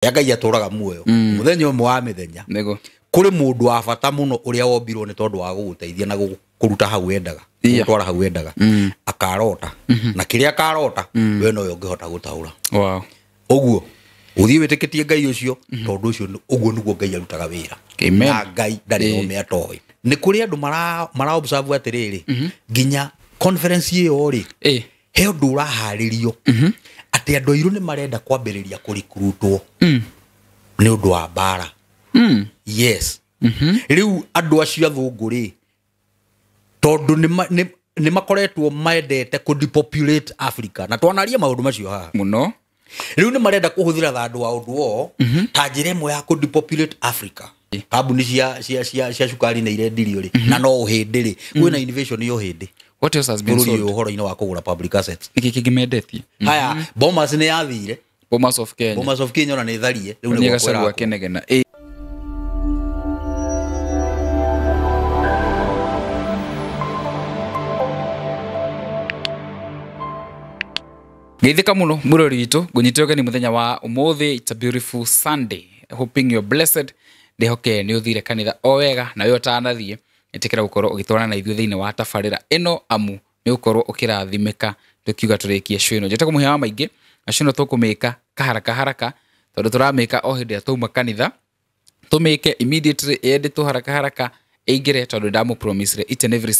Ngai atũraga muoyo muthenya ũmwe wa mĩthenya nego kũrĩ mũndũ wa bata mũno ũrĩa wombirwo nĩ tondũ wa gũgũteithia na kũruta hau endaga gũtwara hau endaga akarota na kĩrĩa akarota we no ũngĩhota gũtaũra. Wow. Ũguo ũthiĩ wĩtĩkĩtie Ngai ũcio tondũ ũcio ũguo nĩguo Ngai arutaga wĩra. Amen. Na Ngai ndarĩ ũmwe atoĩ. Nĩ kũrĩ andũ mara observe atĩrĩrĩ nginya conference ĩyo rĩ he ũndũ ũraharĩrio atĩ andũ airũ nĩ marenda kwambĩrĩria kũrikurutwo nĩ ũndũ wa mbara. Yes. Rĩu andũ acio athũngũ rĩ tondũ nĩ makoretwo maendete kũdepopulate Africa na twanaria maũndũ macio haha muno. Rĩu nĩ marenda kũhũthĩra thandũ wa ũndũ o ta njĩra ĩmwe ya kũdepopulate Africa. Kambuni cia cukari nĩ irendirio rĩ na no ũhĩndĩ rĩ kwĩna innovation yo hĩndĩ. What else has been sold? Ũhoro-inĩ wa kũgũra public assets. Nĩkĩ kĩngĩmendetie? Haya Bomas nĩ yathire. Bomas of Kenya. Bomas of Kenya ona nĩ tharie. Rĩu nĩ gacagua kenegena. Geithika muno murori witũ ngũnyitĩrwo nĩ mũthenya wa ũmũthĩ. It's a beautiful Sunday. Hoping you're blessed. Ndihoke nĩ ũthire kanitha o wega na we ũtanathiĩ ĩtĩkĩra gũkorwo ũgĩtwarana na ithuĩ thĩinĩ wa tabarĩra ĩno amu nĩ ũkorwo ũkĩrathimĩka tũkiuga tũrĩkie show ĩno. Njĩte kũmũhe wa maingĩ na show ĩno tũkũmĩka kaharaka tondũ tũramĩka o hĩndĩ ĩrĩa twauma kanitha tũmĩke immediately editwo haraka ĩingĩre tondũ ndamũpromise each and every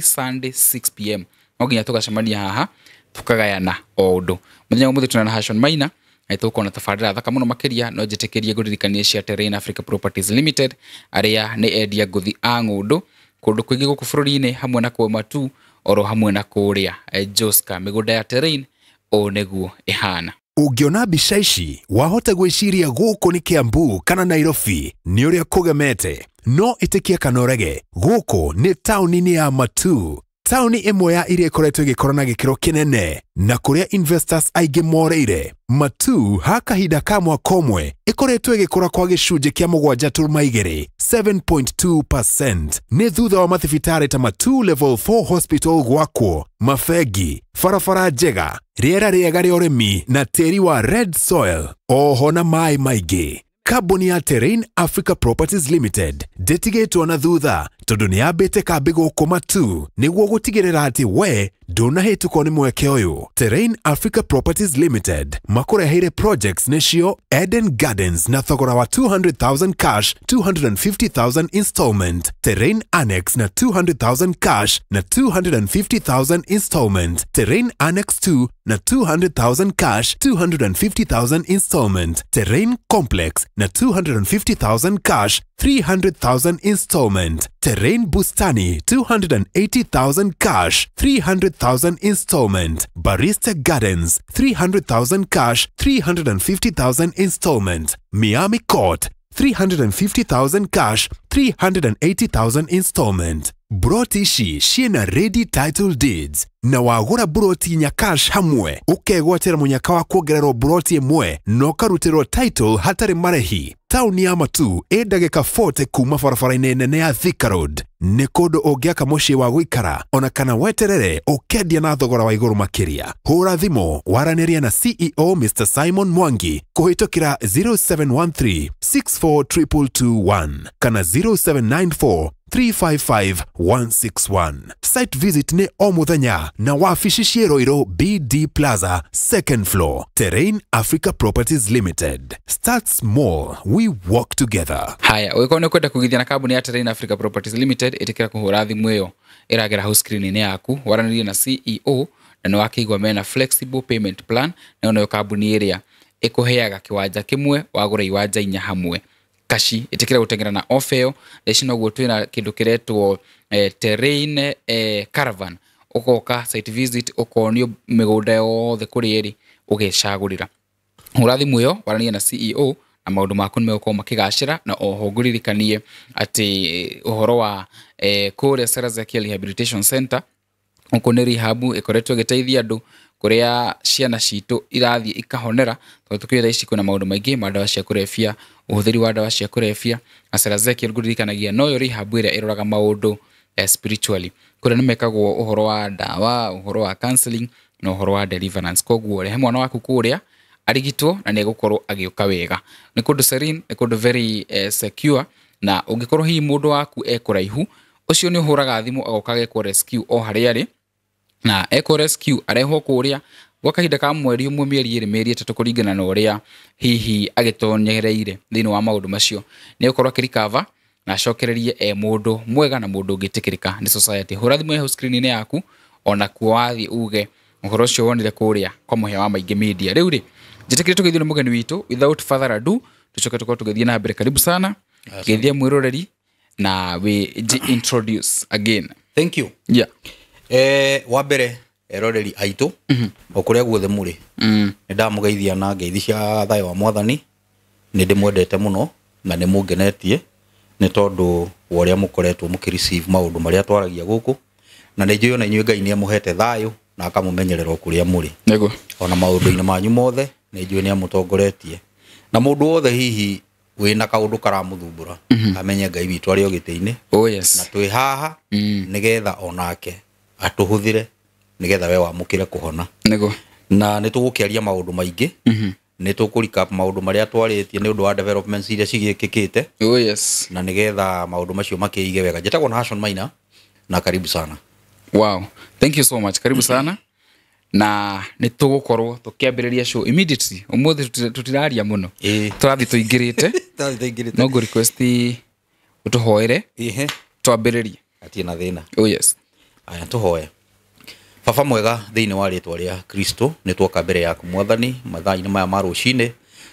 Sunday 6 pm no nginya tũgacemania haha tukagayana o ũndũ. Mũthenya ũmũthĩ tũna na Hashon Maina na tũkona tabarĩra thaka mũno makĩria no njĩtĩkĩrie ngũririkanie cia Terrain Africa Properties Limited arĩa nĩ endia ngũthi a ng'ũndũ kũndũ kũingĩ gũkũ bũrũri-inĩ hamwe na kwa Matu oro hamwe na kũrĩa Joska. Mĩgũnda ya Terrain o nĩguo ĩhana. Ũngĩona mbica ici wahota gwĩciria gũkũ nĩ Kiambu kana Nairobi nĩ ũrĩa kũgemete no ĩtĩkie kana ũrege gũkũ nĩ taũni-inĩ ya Matu. Tauni ĩmwe ya iria ĩkoretwo ĩgĩkorwo na gĩkĩro kĩnene na kũrĩa investors aingĩ moreire. Matu ha kahinda ka mwaka ũmwe ĩkoretwo ĩgĩkũra kwa gĩcunjĩ kĩa 7.2% 7.2% nĩ thutha wa mathibitarĩ ta Matu Level 4 Hospital gwakwo, mafegi, barabara njega, rĩera rĩega rĩa ũrĩmi na tĩri wa red soil, oho na maĩ maingĩ. Kambuni ya Terrain Africa Properties Limited ndĩtigĩtwo na thutha tondũ nĩ yambĩte kambĩ gũkũ Matu nĩguo gũtigĩrĩra atĩ we ndũnahĩtũkwo nĩ mweke ũyũ. Terrain Africa Properties Limited makũreheire projects nĩcio Eden Gardens na thogora wa 200,000 cash 250,000 installment, Terrain Annex na 200,000 cash na 250,000 installment, Terrain Annex 2 na 200,000 cash 250,000 installment, Terrain Complex na 250,000 cash 300,000 installment, Terrain Bustani 280,000 cash 300,000 installment, Barista Gardens 300,000 cash 350,000 installment, Miami Court 350,000 cash 380,000 installment. Broti ici ciĩna ready title deeds na wagũra broti nya cash hamwe ũkegwatĩra mũnyaka wa kuongererwo broti ĩmwe no karutĩrwo title hatarĩ marĩhi. Tauni ya Matu ndagĩka 40 kuma barabara-inĩ nene ya Thika Road. Nĩ kũndũ ũngĩaka mũciĩ wa gũikara ona kana weterere ũkendia na thogora wa igũrũ makĩria. Hũra thimũ waranĩria na CEO Mr. Simon Mwangi kũhĩtũkĩra 0713 642221 kana 0794 355-161. Site visit ne o mũthenya na wabici ciĩ Roiro BD Plaza, second floor. Terrain Africa Properties Limited. Start small, we walk together. Haya, ũgĩkorwo nĩ kwenda kũgithia na kambuni ya Terrain Africa Properties Limited ĩtĩkĩra kũhũra thimũ ĩyo ĩragera hau screen-inĩ yaku waranĩrie na CEO na nĩ wakĩigua mena flexible payment plan na nayo kambuni ĩrĩa ĩkũheaga kĩwanja kĩmwe wagũra iwanja inya hamwe. Kashi ĩtĩkĩra gũtengera na ofeo ici noguo twĩna kĩndũ kĩretwo Terrain Caravan ũgoka site visit ũkonio mĩgũnda yothe kũrĩa ĩrĩ ũgecagũrĩra. Hũra thimũ ĩyo waranĩrie na CEO na maũndũ maku nĩmegũkorwo makĩgacĩra na oho ngũririkanie atĩ ũhoro wa kũrĩa Sarazakia Rehabilitation Center ũkũ nĩ rehab ĩkoretwo ĩgĩteithia andũ kũrĩa ciana citũ irathiĩ ikahonera tondũ tukĩra ici kuna maũndũ maingĩ ma ndawa cia kũrebia, ũhũthĩri wa ndawa cia kũrebia. Sarazakia ngũririkanagia no yo rehab ĩrĩa ĩroraga maũndũ spiritually kũrĩa nĩmekagwo ũhoro wa ndawa, ũhoro wa counseling na ũhoro wa deliverance. Koguo rehe mwana waku kũrĩa arigitwo na nĩ egũkorwo agĩũka wega. Nĩ kũndũ serene, nĩ kũndũ very secure, na ũngĩkorwo hihi mũndũ waku ekũraihu, ũcio nĩ ũhũraga thimũ agoka agekwo rescue o harĩa arĩ, na eko rescue arehwo kũrĩa gwa kahinda ka mweri ũmwe, mĩeri ĩrĩ, mĩeri ĩtatũ, kũringana na ũrĩa hihi agĩtonyereire thĩinĩ wa maũndũ macio. Nĩ ũkorwo akĩrikava na acokererie mũndũ mwega na mũndũ ũngĩtĩkĩrĩka nĩ society. Hũra thimũ ya screen-inĩ yaku ona kuo wathiĩ uge ũhoro ũcio wonire kũrĩa kwa mũhĩa wa Maingĩ Media. Rĩu rĩ, njĩtĩkĩre tũgeithio nĩ mũgeni witũ, without further ado tucoke tukorwo tũgĩthiĩ na mbere. Karibu sana, geithia mwĩroreri na we introduce again. Thank you. Yeah. Wa mbere eroreri aitũ o kũrĩa guothe mũrĩ, nĩ ndamũgeithia na ngeithi cia thayũ wa Mwathani. Nĩ ndĩmwendete mũno na nĩ mũngenetie nĩ tondũ wa ũrĩa mũkoretwo mũkĩreceive maũndũ marĩa twaragia gũkũ, na nĩ njũĩ ona inyuĩ Ngai nĩ amũhete thayũ na akamũmenyerera o kũrĩa mũrĩ. Nego ona maũndũ-inĩ manyu mothe nĩ njũĩ nĩ amũtongoretie, na mũndũ wothe hihi wĩna kaũndũ karamũthumbũra amenye Ngai witũ arĩ o gĩtĩ-inĩ. Oh yes. Na twĩ haha nĩgetha onake atũhũthĩre nĩgetha we wamũkĩre kũhona. Nego na nĩ tũgũkĩaria maũndũ maingĩ, nĩ tũkũrecap maũndũ marĩa twarĩtie nĩ ũndũ wa developments iria cigĩkĩkĩte. Oh yes. Na nĩgetha maũndũ macio makĩige wega. Njĩtagwo Nashon Maina na karibu sana. Wow, thank you so much. Karibu sana. Na nĩ tũgũkorwo tũkĩambĩrĩria show immediately. Ũmũthĩ tutiraria mũno. Tũrathiĩ tũingĩrĩte. No go request ũtũhoere. Twambĩrĩrie. Atie na thĩna. Oh yes. Aya tũhoe. Baba mwega thĩinĩ wa rĩtwa rĩa Kristo, nĩ twoka mbere yaku Mwathani mathaa-inĩ maya ma rũcinĩ,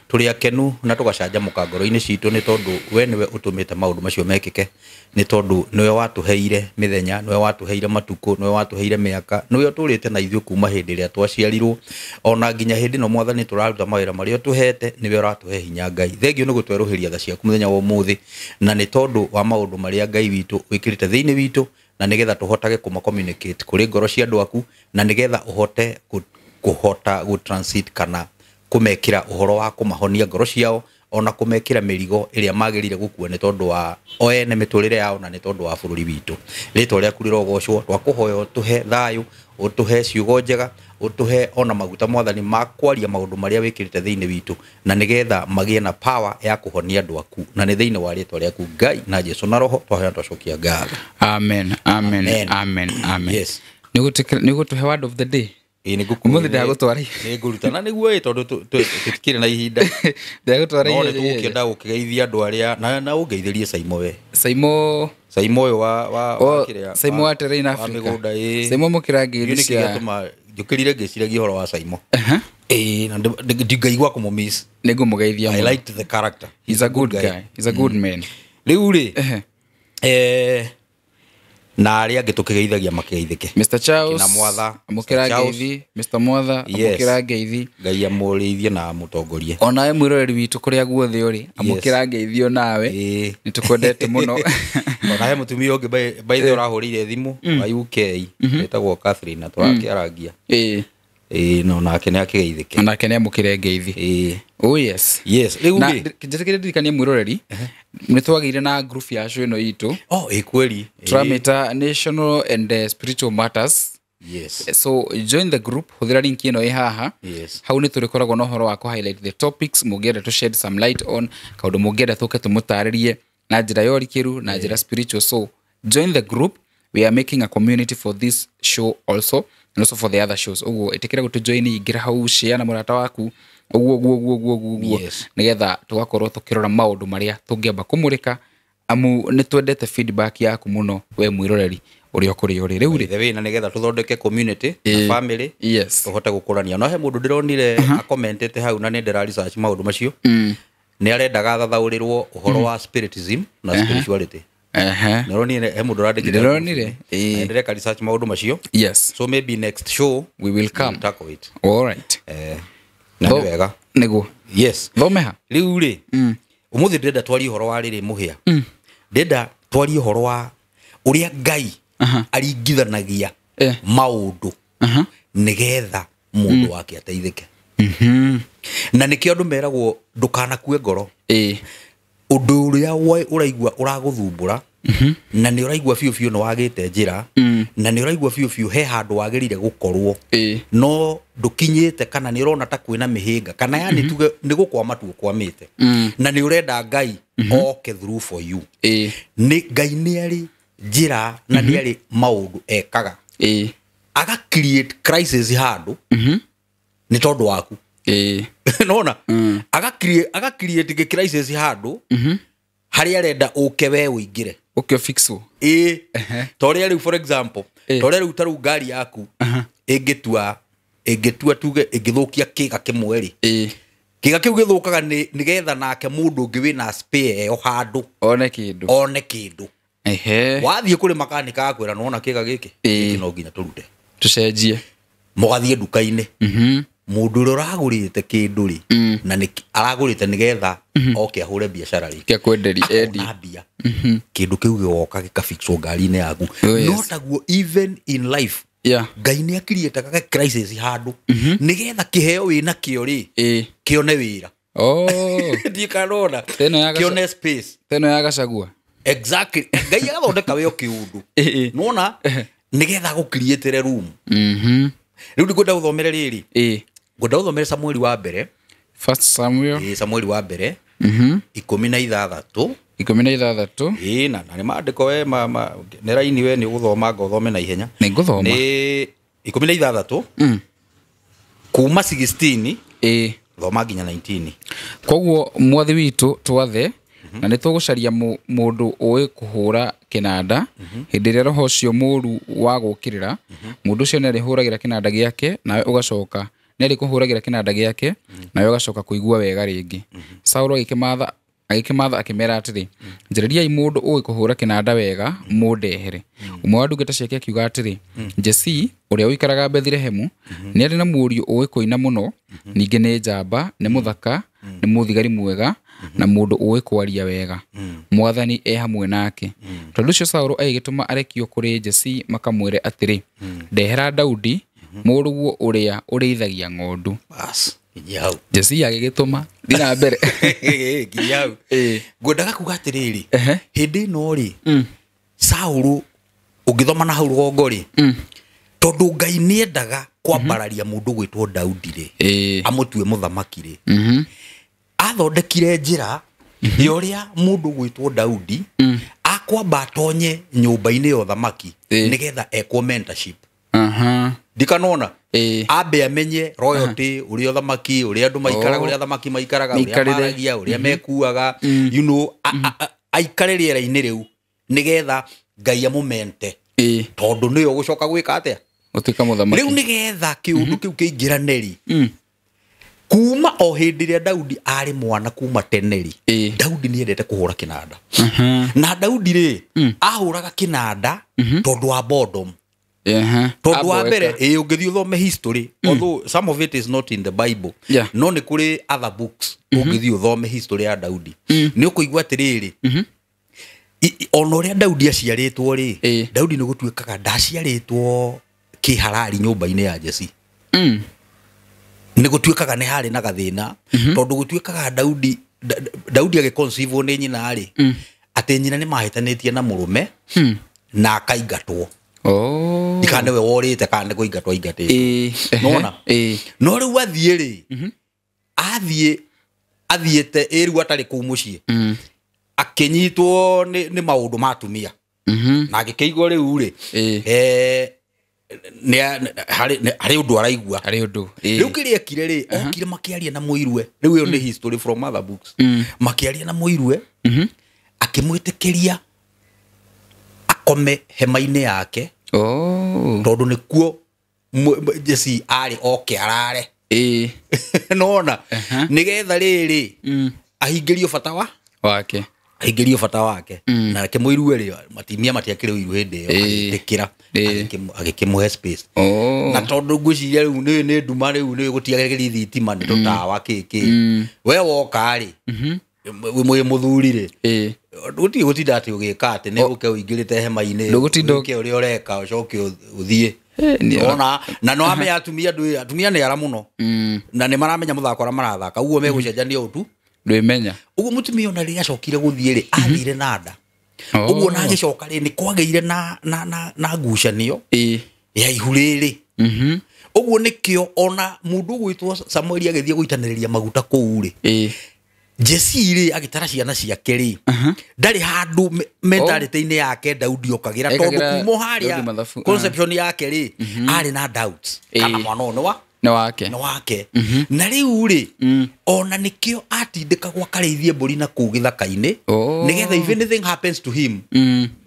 tũrĩ akenu na tũgacanjamũka ngoro-inĩ citũ nĩ tondũ we nĩwe ũtũmĩte maũndũ macio mekĩke, nĩ tondũ nĩwe watũheire mĩthenya, nĩwe watũheire matukũ, nĩwe watũheire mĩaka, nĩwe ũtũrĩte na ithuĩ kuma hĩndĩ ĩrĩa twaciarirwo ona nginya hĩndĩ ĩno Mwathani tũraruta mawĩra marĩa ũtũhete, nĩwe ũratũhe hinya Ngai. Thengio nĩ gũtwerũhĩria tha ciaku mũthenya wa ũmũthĩ, na nĩ tondũ wa maũndũ marĩa Ngai witũ wĩkĩrĩte thĩinĩ witũ, na nĩgetha tũhotage communicate kũrĩ ngoro cia andũ aku, na nĩgetha ũhote kũhota gũ-transit kana kũmekĩra ũhoro wa kũmahonia ngoro ciao, ona kũmekĩra mĩrigo ĩrĩa magĩrĩire gũkua nĩ tondũ wa o ene mĩtũrĩre yao na nĩ tondũ wa bũrũri witũ. Rĩtwa rĩaku rĩrogocwo, twakũhoya ũtũhe thayũ, ũtũhe ciugo njega, ũtũhe ona maguta Mwathani ma kwaria maũndũ marĩa wĩkĩrĩte thĩinĩ witũ, na nĩgetha magĩe na power ya kũhonia andũ aku, na nĩ thĩinĩ wa rĩtwa rĩaku Ngai na Jesũ na Roho twahoya twacokia ngatho. Amen. Amen. Amen. Amen. Yes. Nĩ gũtũhe word of the day. Mũthĩ ndagũtwara nĩ ngũrutana nĩguo tondũ tũtikĩrĩ na ihinda. Ndagũtwara no nĩ tũgũkĩenda gũkĩgeithia andũ arĩa na ũngeithĩrie Saimo we. Saimo ũyũ wa kĩrĩa. Saimo wa Terrain Africa. Saimo mũkĩra ngeithi cia. Njũkĩrire ngĩciragia ũhoro wa Saimo. Na ndingaigua kũmũmiss. Nĩngũmũgeithia mũno. I liked the character. He's a good guy. He's a good man. Rĩu rĩ na arĩa angĩ tũkĩgeithagia makĩgeithĩke. Mr. Charles na Mwatha amũkĩra ngeithi, Mr. Mwatha amũkĩra ngeithi. Ngai amũrĩithie na amũtongorie. Ona we mwĩroreri witũ kũrĩa guothe ũrĩ amũkĩra ngeithi onawe. Nĩ tũkwendete mũno. Ona he mũtumia ũngĩ by the ũrahũrĩire thimũ wa UK wĩtagwo Catherine na tũrakĩaragia. No nake nĩ akĩgeithĩke. Nake nĩ amũkĩre ngeithi. Oh yes. Yes. Rĩu rĩ njĩtĩkĩre ndirikanie mwĩroreri nĩ twagĩire na group ya show ĩno itũ. Kweli. Tũramĩta National and Spiritual Matters. Yes. So join the group, hũthĩra link ĩno ĩ haha. Yes. Hau nĩ tũrĩkoragwo na ũhoro wa kũ-highlight the topics mũngĩenda to shed some light on kaũndũ mũngĩenda tũke tũmũtarĩrie na njĩra ya ũrikĩru na njĩra spiritual. So join the group. We are making a community for this show also and also for the other shows. Ũguo ĩtĩkĩra gũtũjoin, ingĩra hau, share na mũrata waku. Ũguo nĩgetha tũgakorwo tũkĩrora maũndũ marĩa tũngĩamba kũmũrĩka, amu nĩ twendete feedback yaku mũno we mwĩroreri ũrĩa kũrĩ ũrĩ. Rĩu rĩ na nĩgetha tũthondeke community na family. Yes. Tũhote gũkũrania. No he mũndũ ndĩronire a-commentete hau na nĩ ndĩra research maũndũ macio. Nĩ arendaga thathaũrĩrwo ũhoro wa spiritism na spirituality. Nĩronire he mũndũ ũrandĩkĩte. Ndĩronire. Ndĩreka research maũndũ macio. Yes. So maybe next show we will come tackle it. All right. Na nĩ wega. Nĩguo. Yes. Thomeha. Rĩu rĩ ũmũthĩ ndĩrenda twarie ũhoro wa rĩrĩ mũhĩa. Ndĩrenda twarie ũhoro wa ũrĩa Ngai aringithanagia maũndũ nĩgetha mũndũ wake ateithĩke. Na nĩkĩo andũ meragwo ndũkanakue ngoro. Ũndũ ũrĩa ũraigua ũragũthumbũra na nĩ ũraigua biũ nĩ wagĩte njĩra na nä å raigua biå biå he handå wagä gukorwo no ndåkinyäte kana nä å rona ta kwä na mä hä nga kana yani tuge nä gå kwama tu kwamä te na nä å renda Ngai oke through for you nä Ngai nä arä njä ra na nä arä maå ndå ekaga aga create crisis handå nä tondå waku nona aga create crisis handå harä arenda å ke we å ingä re ukifixwo torĩa rĩu for example torĩa rĩu tarũ ngari yaku ĩngĩtua tuge ĩngĩthũkia kĩga kĩmwe rĩ kĩga kĩu gĩthũkaga nĩ getha nake mũndũ ũngĩ wĩna spare ĩyo handũ one kĩndũ wathiĩ kũrĩ makanika akwĩra nona kĩga gĩkĩ no nginya tũrute tũcenjie mũgathiĩ nduka-inĩ mũndũ ũrĩa ũragũrĩte kĩndũ rĩ na aragũrĩte nĩ getha oke ahũre biacara rĩ kĩa kwenderia akona mbia kĩndũ kĩu gĩgoka gĩkabixwo ngari-inĩ yaku no taguo even in life Ngai nĩ akiriĩtaga crisis handũ nĩ getha kĩheo wĩna kĩo rĩ kĩone wĩra ndikanona kĩone space teno ya Gachagua exactly Ngai agathondeka wĩyo kĩũndũ nona nĩ getha gũkiriĩtĩre room rĩu ngwenda ũthomere rĩrĩ ngwenda ũthomere Samueli wa mbere First Samuel Samueli wa mbere 16 na nĩ maandĩko we nĩ raini we nĩ ũgũthoma ngothome na ihenya nĩ ngũthoma nĩ 16 kuma 16 thoma nginya 19 koguo mwathi witũ twathe na nĩ tũgũcaria mũndũ ũĩ kũhũra kĩnanda hĩndĩ ĩrĩa roho ũcio mũũru wa gũkĩrĩra mũndũ ũcio nĩ arĩhũragĩra kĩnanda gĩake nawe ũgacoka nĩ arĩkũhũragĩra kĩnanda gĩake nawe ũgacoka kũigua wega rĩngĩ Saũlũ agĩkĩmatha akĩmera atĩrĩ njĩrĩriai mũndũ ũĩ kũhũra kĩnanda wega mũndehere ũmwe wa ndungata ciake akiuga atĩrĩ Jesii ũrĩa ũikaraga Bethilehemu nĩ arĩ na mũriũ ũĩ kũina mũno ningĩ nĩ njamba nĩ mũthaka nĩ mũthigari mwega na mũndũ ũĩ kwaria wega mwathani hamwe nake tondũ ũcio Saũlũ agĩgĩtũma arekio kũrĩ Jesii makamwĩre atĩrĩ ndehera Daudi mũrũguo ũrĩa ũrĩithagia ng'ondu Jesii agĩgĩtũma thina mbere ngwendaga kuga atĩrĩrĩ hĩndĩ ĩno rĩ Saũlũ ũngĩthoma na hau rũgongo rĩ tondũ Ngai nĩ endaga kwambararia mũndũ gwĩtwo Daudi rĩ amũtue mũthamaki rĩ athondekire njĩra ya ũrĩa mũndũ gwĩtwo Daudi akwamba atonye nyũmba-inĩ ya ũthamaki nĩgetha ekwo mentorship ndikanona ambe amenye royalty ũrĩa ũthamaki ũrĩa andũ maikaraga ũrĩa athamaki maikaraga ũrĩa maragia ũrĩa mekuaga you know aikare rĩera-inĩ rĩu nĩgetha Ngai amũmente tondũ nĩyo ũgũcoka gwĩka atĩa ũtuĩka mũthamaki rĩu nĩgetha kĩũndũ kĩu kĩingĩranĩri kuma o hĩndĩ ĩrĩa Daudi arĩ mwana kuma teneri Daudi nĩ endete kũhũra kĩnanda na Daudi rĩ ahũraga kĩnanda tondũ wa boredom tondũ wa mbere ũngĩthiĩ ũthome history although some of it is not in the Bible no nĩ kũrĩ other books ũngĩthiĩ ũthome history ya Daudi nĩ ũkũigua atĩrĩrĩ ona ũrĩa Daudi aciarĩtwo rĩ Daudi nĩ gũtuĩkaga ndaciarĩtwo kĩharari nyũmba-inĩ ya Jesii nĩ gũtuĩkaga nĩ harĩ na gathĩna tondũ gũtuĩkaga Daudi agĩconceive nĩ nyina rĩ atĩ nyina nĩ mahĩtanĩtie na mũrũme na akaingatwo ndikane we worĩte kana nĩ kũingatwo aingatĩtwo nona no rĩu athiĩ rĩ athiĩte rĩu atarĩ kũu mũciĩ akĩnyitwo nĩ maũndũ ma atumia na agĩkĩigua rĩu rĩ harĩ ũndũ araigua rĩu kĩrĩa ekire rĩ okire makĩaria na mũirwe rĩu ĩyo nĩ history from other books makĩaria na mũirwe akĩmwĩtĩkĩria akome hema-inĩ yake tondũ nĩkuo Jesii arĩ oke arare nona nĩgetha rĩrĩ ahingĩrio bata wake na mũirwe rĩ matimia matiakĩrĩ ũirũ hĩndĩ ĩyo agĩtĩkĩra agĩkĩmũhe space na tondũ ngwĩciria rĩu nĩ nduma rĩu nĩ gũtiagĩrĩ thitima nĩ tũtawa kĩkĩ we woka rĩ mwĩ mũthuri rĩ gũtinda atĩ ũgĩka atĩ nĩ ũke ũingĩrĩte hema-inĩ ũke ũrĩa ũreka ũcoke ũthiĩ ona na no amenya atumia nĩ ara mũno na nĩ maramenya mũthako ũrĩa marathaka ũguo megũcenjania ũtu ndwĩmenya ũguo mũtumia ona rĩrĩa acokire gũthiĩ rĩ athire na nda Uguo na gicoka ri ni kwageire na ngucanio ya ihuriri. Uguo nikio ona mundu gwitwo Samuel agithie guitaniriria maguta kuu ri Jesse ri agitara ciana ciake ri ndari handu mentality-ini yake Daudi okagira tondu kumo haria conception yake ri ari na doubts kana mwana ono wake na riu ri ona nikio atindika gwa karithie mburi na ku githaka-ini nigetha if anything happens to him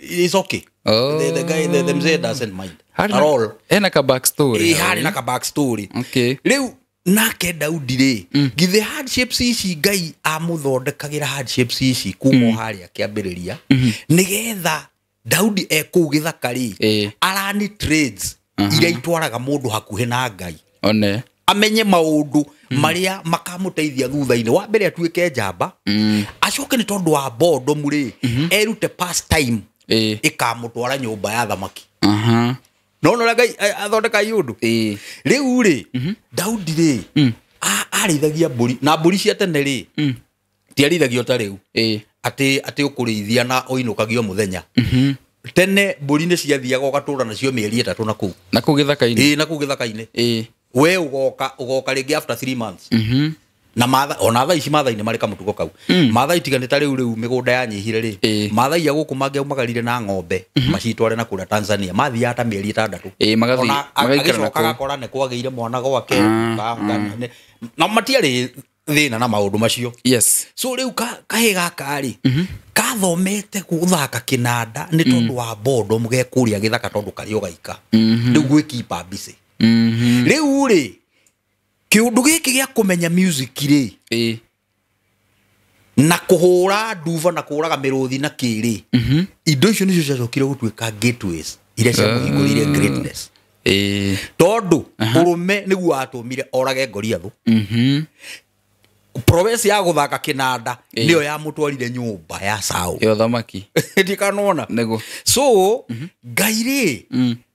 it's okay. The guy the mzee doesn't mind at all. Ena ka backstory. Hari na ka backstory. Okay. Riu nake Daudi ri githe hardships ici Ngai amuthondekagira hardships ici kumo haria kiambiriria nigetha Daudi ku githaka ri arani trades iria itwaraga mundu hakuhe na Ngai one amenye maundu maria makamuteithia thutha-ini wa mbere atuike njamba acoke ni tondu wa bondo muri erute past time ikamutwara nyumba ya thamaki no Ngai athondeka yundu riu ri Daudi ri arithagia mburi na mburi cia tene ri tiarithagio ta riu ati ukurithia na oinukagio muthenya tene mburi ni ciathiaga ugatura nacio mieri 3 na ku githaka-ini na ku githaka-ini we ugoka ringi after 3 months na matha ona tha ici matha-ini marika mutugo kau matha itiganita riu migunda ya nyihire ri matha ya guku mangiaumagarire na ng'ombe macitware na kura Tanzania mathia ta mieri 6 magaikara na akora ne kwageire mwana gwake na matiari thina na maundu macio so riu kahiga kari kathomete guthaka kinanda ni tondu wa bondo mugekuria githaka tondu kari ugaika riu gwikipa busy riu ri kiundu giki gia kumenya music ri na kuhura nduva na kuraga miruthi na kiri indo icio nicio ciacokire gutuika gateways iria cia kuhingurire greatness tondu urume niguo atumire orage Goliathu province ya guthaka kinanda niyo ya mutwarire nyumba ya Saul yo thamaki ndikanona nego so Ngai ri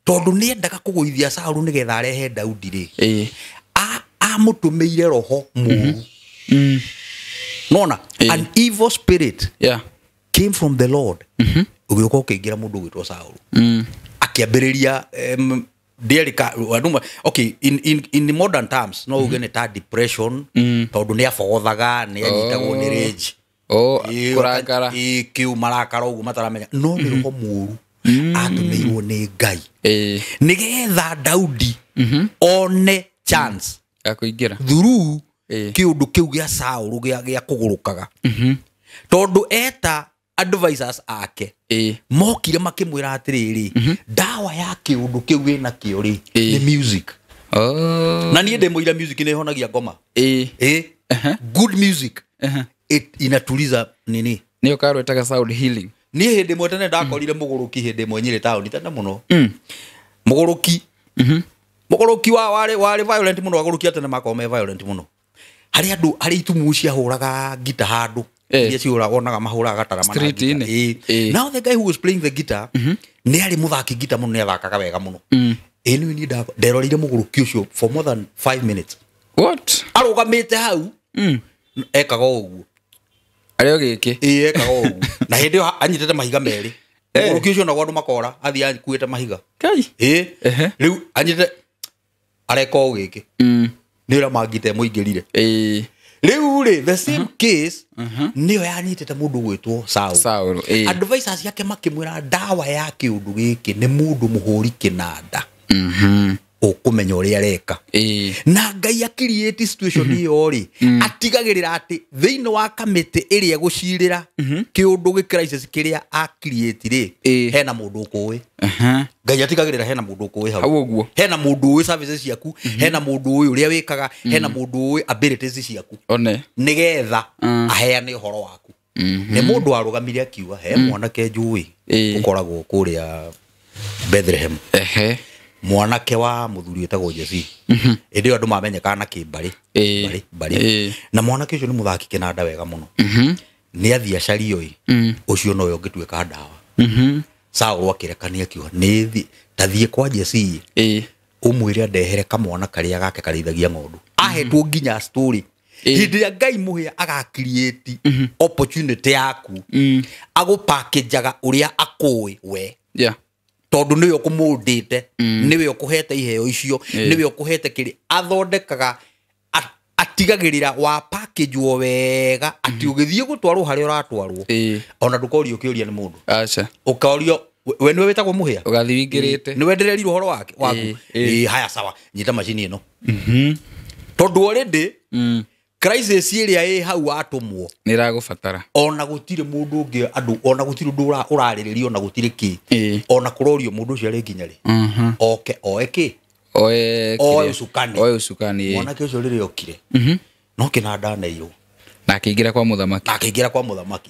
tondu ni endaga kuguithia Saul nigetha arehe Daudi ri amutumeire roho muru nona an evil spirit came from the Lord ugioka ukiingira mundu gwitwo Saul akiambiriria okay in the modern terms no ugene ta depression tondu ni afogothaga ni anyitagwo ni rage kurakara kiu marakara ugu mataramenya no ni roho muru atumeirwo ni Ngai nigetha Daudi one chance akuingira through kiundu kiu gia Saul gia kugurukaga tondu eta advisors ake mokire makimwira atiriri dawa ya kiundu kiu ina kio ri ni music na nie ndemoira music ni honagia ngoma good music inatuliza nini niyo karo etaka sound healing ni hindi mwe tene ndakorire muguruki hindi mwe Nyeri town tene muno muguruki muguruki wari violent muno aguruki atene makome violent muno hari andu hari itumu cia huraga guitar handu iria ciuraga onaga mahuraga gatara mana now the guy who was playing the guitar ni ari muthaki guitar muno ni athakaga wega muno ni ni nderorire muguruki ucio for more than 5 minutes what arugamite hau ekaga uguo ario giki ekaga uguo na hindi anyitete mahiga meri muguruki ucio na gwandu makora athia kuite mahiga kai riu anyitete areka ugiki nira mangite muingirire riu ri the same case niyo yanyitete mundu gwitwo Saul advisors yake makimwira dawa ya kiundu giki ni mundu muhuri kinanda ukumenya uria areka na Ngai akiriate situation iyo ri atigagirira ati thiini wa kamite iria gucirira kiundu gi crisis kiria akiriate ri hena mundu ukuwi Ngai atigagirira hena mundu ukuwi hau hena mundu uwi services ciaku hena mundu uwi uria wikaga hena mundu uwi abilities ciaku one nigetha aheane uhoro waku ni mundu arugamire akiuga he mwanake njui ukoragwo kuria Bethlehem mwanake wa muthuri etagwo Jesse ndio andu mamenyeka na kibari bari na mwanake ucio ni muthaki kinanda wega muno ni athia cario ucio no yo ngituika ndawa Saul akirekania kiuga ni tathie kwa Jesse umwire ndehere kamwana karia gake karithagia ng'ondu ahetwo nginya story hindi ya Ngai muhia aga create opportunity yaku ago packageaga uria akoi we tondu niwe ukumundite niwe ukuhete iheo icio niwe ukuhete kiri athondekaga atigagirira wa package wo wega ati ugithie gutwarwo hari uratwarwo ona ndukorio kiuria ni mundu acha ukaorio we niwe wetagwo muhia ugathi wingirite niwe ndererirwo horo wake waku haya sawa nyita machine ino tondu already crisis iria hau atumwo niragubatara ona gutire mundu ungi andu ona gutire ndu urariririo ona gutire ki ona kurorio mundu ucio ari nginya ri oke oeke usukani mwana ke ucio riri okire no kinanda neiro na akiingira kwa muthamaki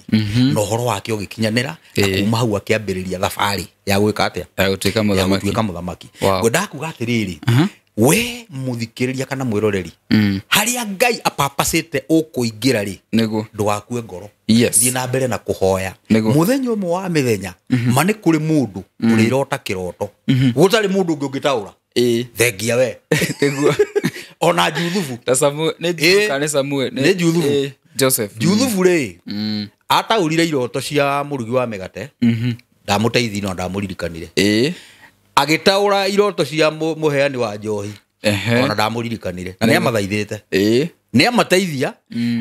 no horo wake ugikinyanira kuma hau akiambiriria thabari ya gwika atia ya gutuika muthamaki ngwenda kuga atiriri we muthikiriria kana mwiroreri haria Ngai apapacite ukuingira ri nigu ndugakue ngoro thi na mbere na kuhoya muthenya umwe wa mithenya mani kuri mundu urirota kiroto gutari mundu ungitaura thengia we teguo ona Juthufu ta Samuel ne Samuel ne Juthufu Joseph Juthufu ri ataurire iroto cia murugi wa migate ndamuteithia no ndamuririkanire agitaura iroto cia muheani wa njohi ona ndamuririkanire na ni amathaithite ni amateithia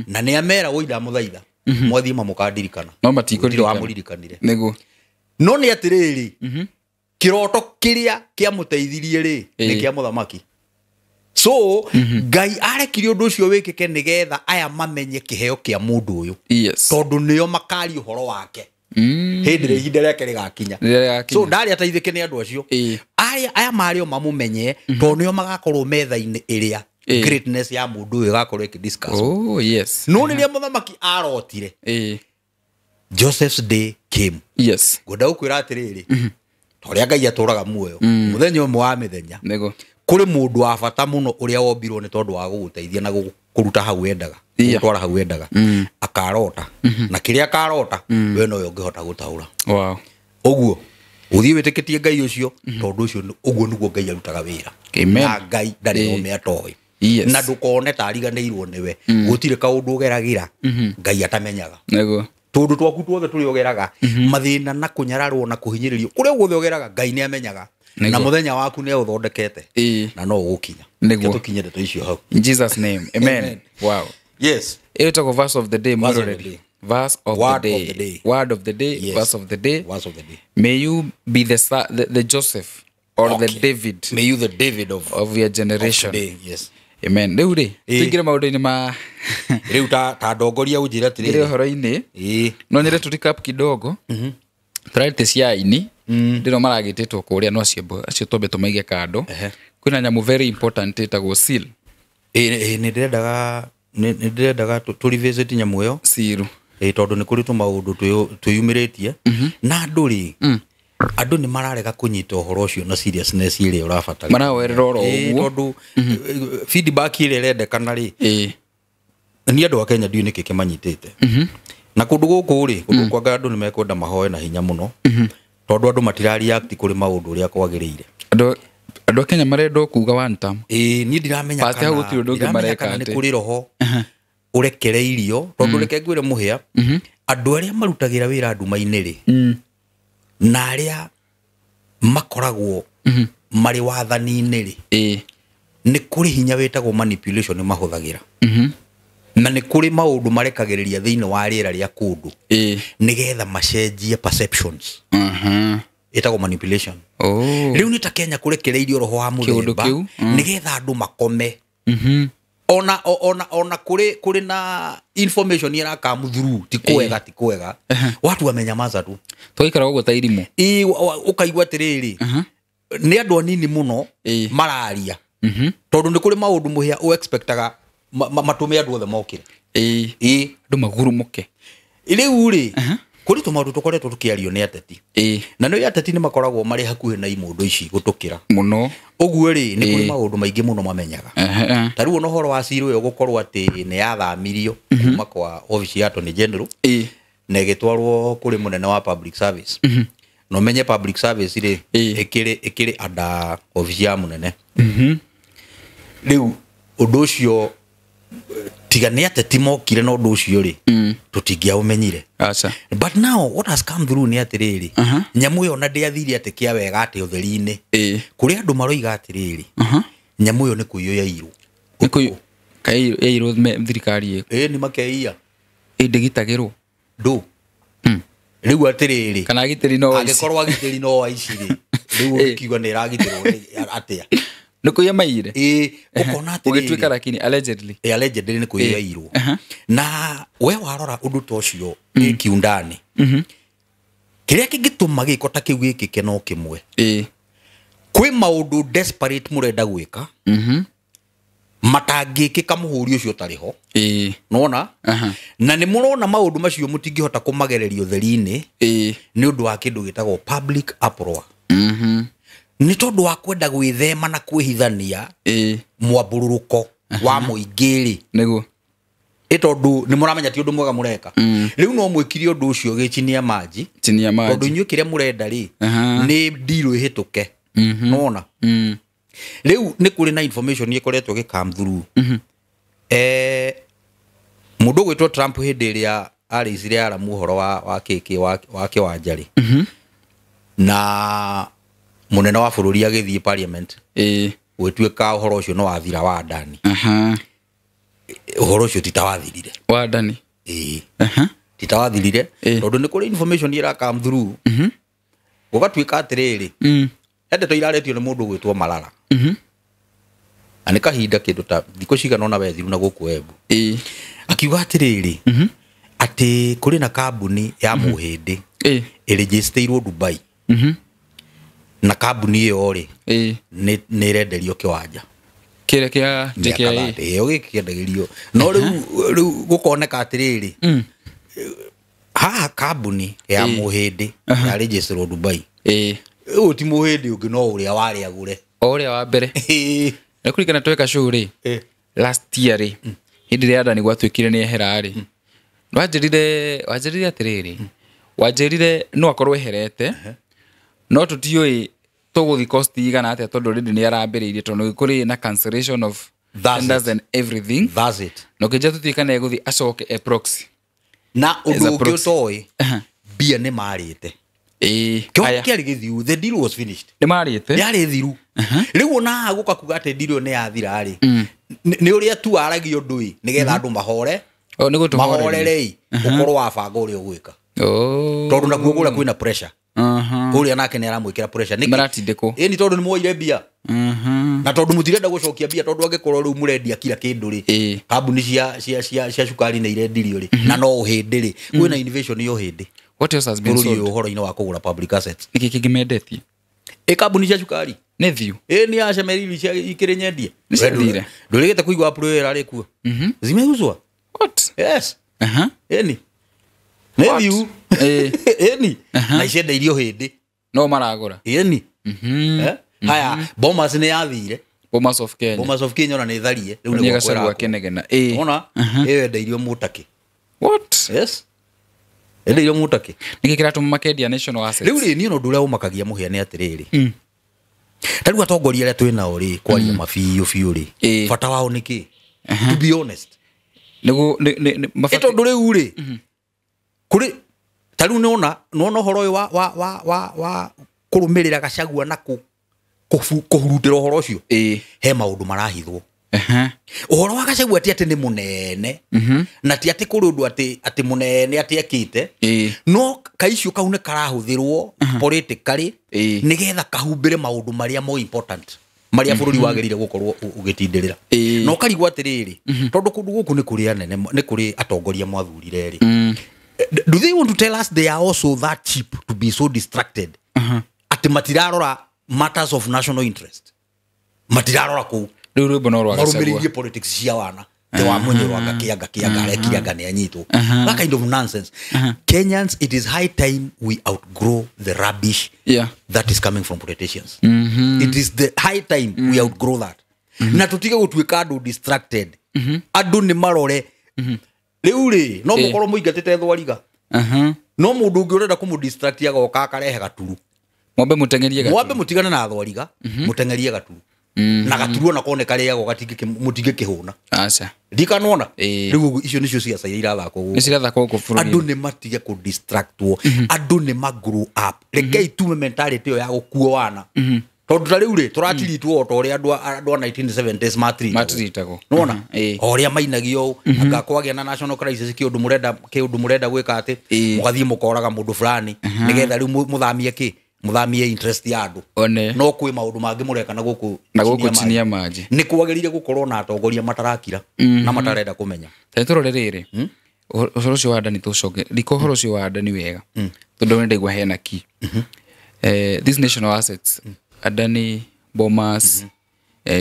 na ni amera woi ndamuthaitha mwathi mamukandirikana no matiko amuririkanire nigu no ni atiriri kiroto kiria kia muteithirie ri ni kia muthamaki so Ngai arekire undu ucio wikike nigetha aya mamenye kiheo kia mundu uyu tondu niyo makari uhoro wake hindire ihinda reke rigakinya so ndari ateithike ni andu acio aya mario mamumenye tondu niyo magakorwo metha-ini iria greatness ya mundu uyu gakorwo ikidiscuss no niria muthamaki arotire Joseph's day came ngwenda gukwira atiriri toria Ngai aturaga muoyo muthenya umwe wa mithenya kuri mundu wa bata muno uria wombirwo ni tondu wa guguteithia na kuruta hau endaga gutwara hau endaga akarota na kiria akarota we no yo ngihota gutaura uguo uthii witikitie Ngai ucio tondu ucio uguo niguo Ngai arutaga wira na Ngai ndari no meatoi na ndukone tariganirwo niwe gutire kaundu ugeragira Ngai atamenyaga tondu twaku tuothe turi ogeraga mathina na kunyararwo na kuhinyiririo kuri guothe ogeraga Ngai ni amenyaga na muthenya waku ni uthondekete na no ugukinya tukinye ndeto icio hau in Jesus name amen wow yes it talk of verse of the day verse of the day word of the day verse of the day may you be the Joseph or the David may you the David of your generation yes amen riu tingire maundu-ini ma riu ta ndongoria unjira tiriri horo-ini no nyire tu recap kidogo priority cia ini ndiro maragititwo kuria no acio tombe tumaige kando kwina nyamu very important itagwo seal ni ndendaga tu revisit nyamu yo siru tondu ni kuri tu maundu tuyumiritie na nduri andu ni mararega kunyita uhoro ucio na seriousness ile urabatara marawerera oro uguo tondu feedback ile rendekana ri ni andu a Kenya ndiu niki kimanyitite na kundu guku ri kundu kwa andu ni mekwenda mahoe na hinya muno tondu andu matirari react kuri maundu uria kwagirire andu a Kenya marendo kuga one time ni ndiramenya kana guti undu ungi mareka ni kuri roho urekereirio tondu reke ngwire muhia andu aria marutagira wira nduma-ini ri na aria makoragwo mari wathani-ini ri ni kuri hinya witagwo manipulation mahuthagira na ni kuri maundu marekagiriria thiini wa riera ria kundu nigetha macenjie perceptions itagwo manipulation riu ni ta Kenya kurekereirio roho wa muthemba nigetha andu makome ona kuri na information ira kamuthuru ti kwega watu wamenyamaza tu toikara ugo ta irimu ukaigwa tiriri ni andu anini muno mararia tondu ni kuri maundu muhia u expectaga matume andu othe mokire andu magurumuke riu ri kuri tumaundu tukoretwo tukiario ni ateti na no ateti ni makoragwo mari hakuhe na imundu ici gutukira muno uguo ri ni kuri maundu maingi muno mamenyaga tariu no horo wa ciru yo gukorwo ati ni yathamirio kuma kwa office ya Attorney General na igitwarwo kuri munene wa public service no menye public service ri ikiri ada office ya munene riu undu ucio tiga nä atä timokire na å ndå å cio rä tå tingä åmenyire but now what has come through nä atä rä rä nyamå ä yo na ndä athire atä kä a wega atä å theri-inä kå rä andå maroiga atä rä rä nyamå ä yo nä kå iyå yairwo thirikari nä makeia ndägitagä rwo ndå rä u atä rä rä kana agitä ri no angä korwo agitä ri no aici rä rä u kiuga nä ĩragitä rwo atä a nä kå ia maire ũkona å gä tuä ka lakini allegedly nä kå ia yairwo na we warora å ndå ta å cio kiundani kä rä a kä ngä tå ma gä ko ta kä u gä kä ke no kä mwe kwä maå ndå må renda gwä ka matangä kä ka må hå ri å cio tarä ho nona na nä må rona maå ndå macio må tingä hota kå magereria å theri-inä nä å ndå wa kä ndå gä tagwo public uproar nä tondå wa kwenda gwä thema na kwä hithania mwambå rå rå ko wa må ingä rä nä tondå nä må ramenya ti å ndå mwega må reka rä u no mwä kire å ndå å cio gä cinia manji tondå inyuä kä rä a må renda rä nä ndirå ä hä tå ke nona rä u nä kå rä na information ä koretwo gä come through må ndå å gwä two Trump hä ndä ä rä a arä icire aramu å horo wa kä wanja rä na må nene wa bå rå ri agä thiä parliament gwä tuä ka å horo å cio no wathira wa ndani å horo å cio tita wathirire wa ndani tita wathirire tondå nä kå rä information ä ra come through gå gatuä ka atä rä rä endeto iraretio nä må ndå gwä two Malala na nä kahinda kä ndå ta thikå cigana ona wethiru na gå kå Embu akiuga atä rä rä atä kå rä na kambuni ya må hä ndä ä registeirwo Dubai na kambuni ä yo rä nä ä renderio kä wanja kä rä kä a ä yo gä kä endagä rio no rä u gå koneka atä rä rä haha kambuni ya må hä ndä ya registeirwo Dubai å ti må hä ndä å ngä no å rä a warä agå re o å rä a wa mbere nä kå ringana tweka show rä last year rä hä ndä ä rä a ndani gwatuä kire nä ehera rä wanjä rire atä rä rä wanjä rire no akorwo eherete no tå tiå tå gå thi cost igana atä tondå rä ndä nä arambä rä irie tondå gä kå rä na cancellation of tenders and everything no kä nja tå tuä ka nä egå thi acoke e proxy na å ndå å ngä å toä mbia nä marä te kä arä gä thiu the deal was finished nä marä te yarä thiru rä u ona haha gå ka kuga atä ndirä nä yathira rä nä å rä a tu aragio ndå ä nä getha andå mahore mahorere å korwo wabanga å rä a å gwä ka tondå nakuo gå rä a kwä na pressure å rä a nake nä aramwä kä ra pressure nä tondå nä mwoire mbia na tondå må tirenda gå cokia mbia tondå angä korwo rä u må rendia kira kä ndå rä kambuni cia cukari nä irendirio rä na no å hä ndä rä kwä na innovation yo hä ndä å horo-inä wa kå gå ra public assets nä kä kä ngä mendetie kambuni cia cukari nä thiu nä yacemeriri ikä rä nyendie ndå rä gä te kå igua apå ä rarä kuo zimeuzwa yes eni nä thiu eni na icendeirio hä ndä no maragå ra eni haya Bomas nä yathire Bomas of Kenya ona nä tharie rä u nä gacarua kenegena ona ä endeirio må takä endeirio må takä nä kä kä ratå makendia national assets rä u rä niä no ndå å rä a å makagia må hä a nä atä rä rä ta rä u atongoria arä a twä nao rä kwaria mabiå biå rä bata wao nä kä to be honest tondå rä u rä kå rä ta rä u nä ona horo å yå wa kå rå mä rä ra Gachagua na kå hurutä ra å horo å cio he maå ndå marahithwo å horo wa Gachagua ti atä nä må nene na ti atä kå rä å ndå atä må nene atä ekä te no kaicio kau nä karahå thä rwo politically nä getha kahumbä re maå ndå marä a mo important marä a bå rå ri wagä rire gå korwo å gä tindä rä ra na å karigwo atä rä rä tondå kå ndå gå kå nä kå rä anene nä kå rä atongoria mwathurire rä do they want to tell us they are also that cheap to be so distracted atä matirarora matters of national interest matirarora kå rä u rwä mbo no rwa marå mä rä irie politics cia wana te wa må nyå rwanga kä anga arekire anga nä anyitwo that kind of nonsense Kenyans it is high time we outgrow the rubbish that is coming from politicians it is the high time we outgrow that na tå tige gå tuä ka andå distracted andå nä marore rä u rä no må korwo må ingatä te thwariga no må ndå å ngä å renda kå må distract agoka akarehe gaturu mwambe må tengerie mwambe må tigane na thwariga må tengerie gaturu na gaturwo na kone kariago gatige mutige kihuna acha ndikanona riu icio nicio ciaca irathako ni cirathako ko bũrũri andu ni matige ku distractwo andu ni grow up rekei tume mentality yo ya gukuo wana tondu ta riu ri turatiritwo o tori andu a 1970s matritagwo nona oria mainagio anga kwagĩa na national crisis ki undu murenda gwika ati mugathie mukoraga mundu fulani nigetha riu muthamie interest ya andu no kwi maundu mangi mureka na guku chinia maji ni kwagĩrĩire gukorwo na atongoria matarakira na matarenda kumenya tetoro riri uhoro cio wa ndani tucoke riko uhoro cio wa ndani wega tondu nĩ ndaigua hena ki these national assets Adani Bomas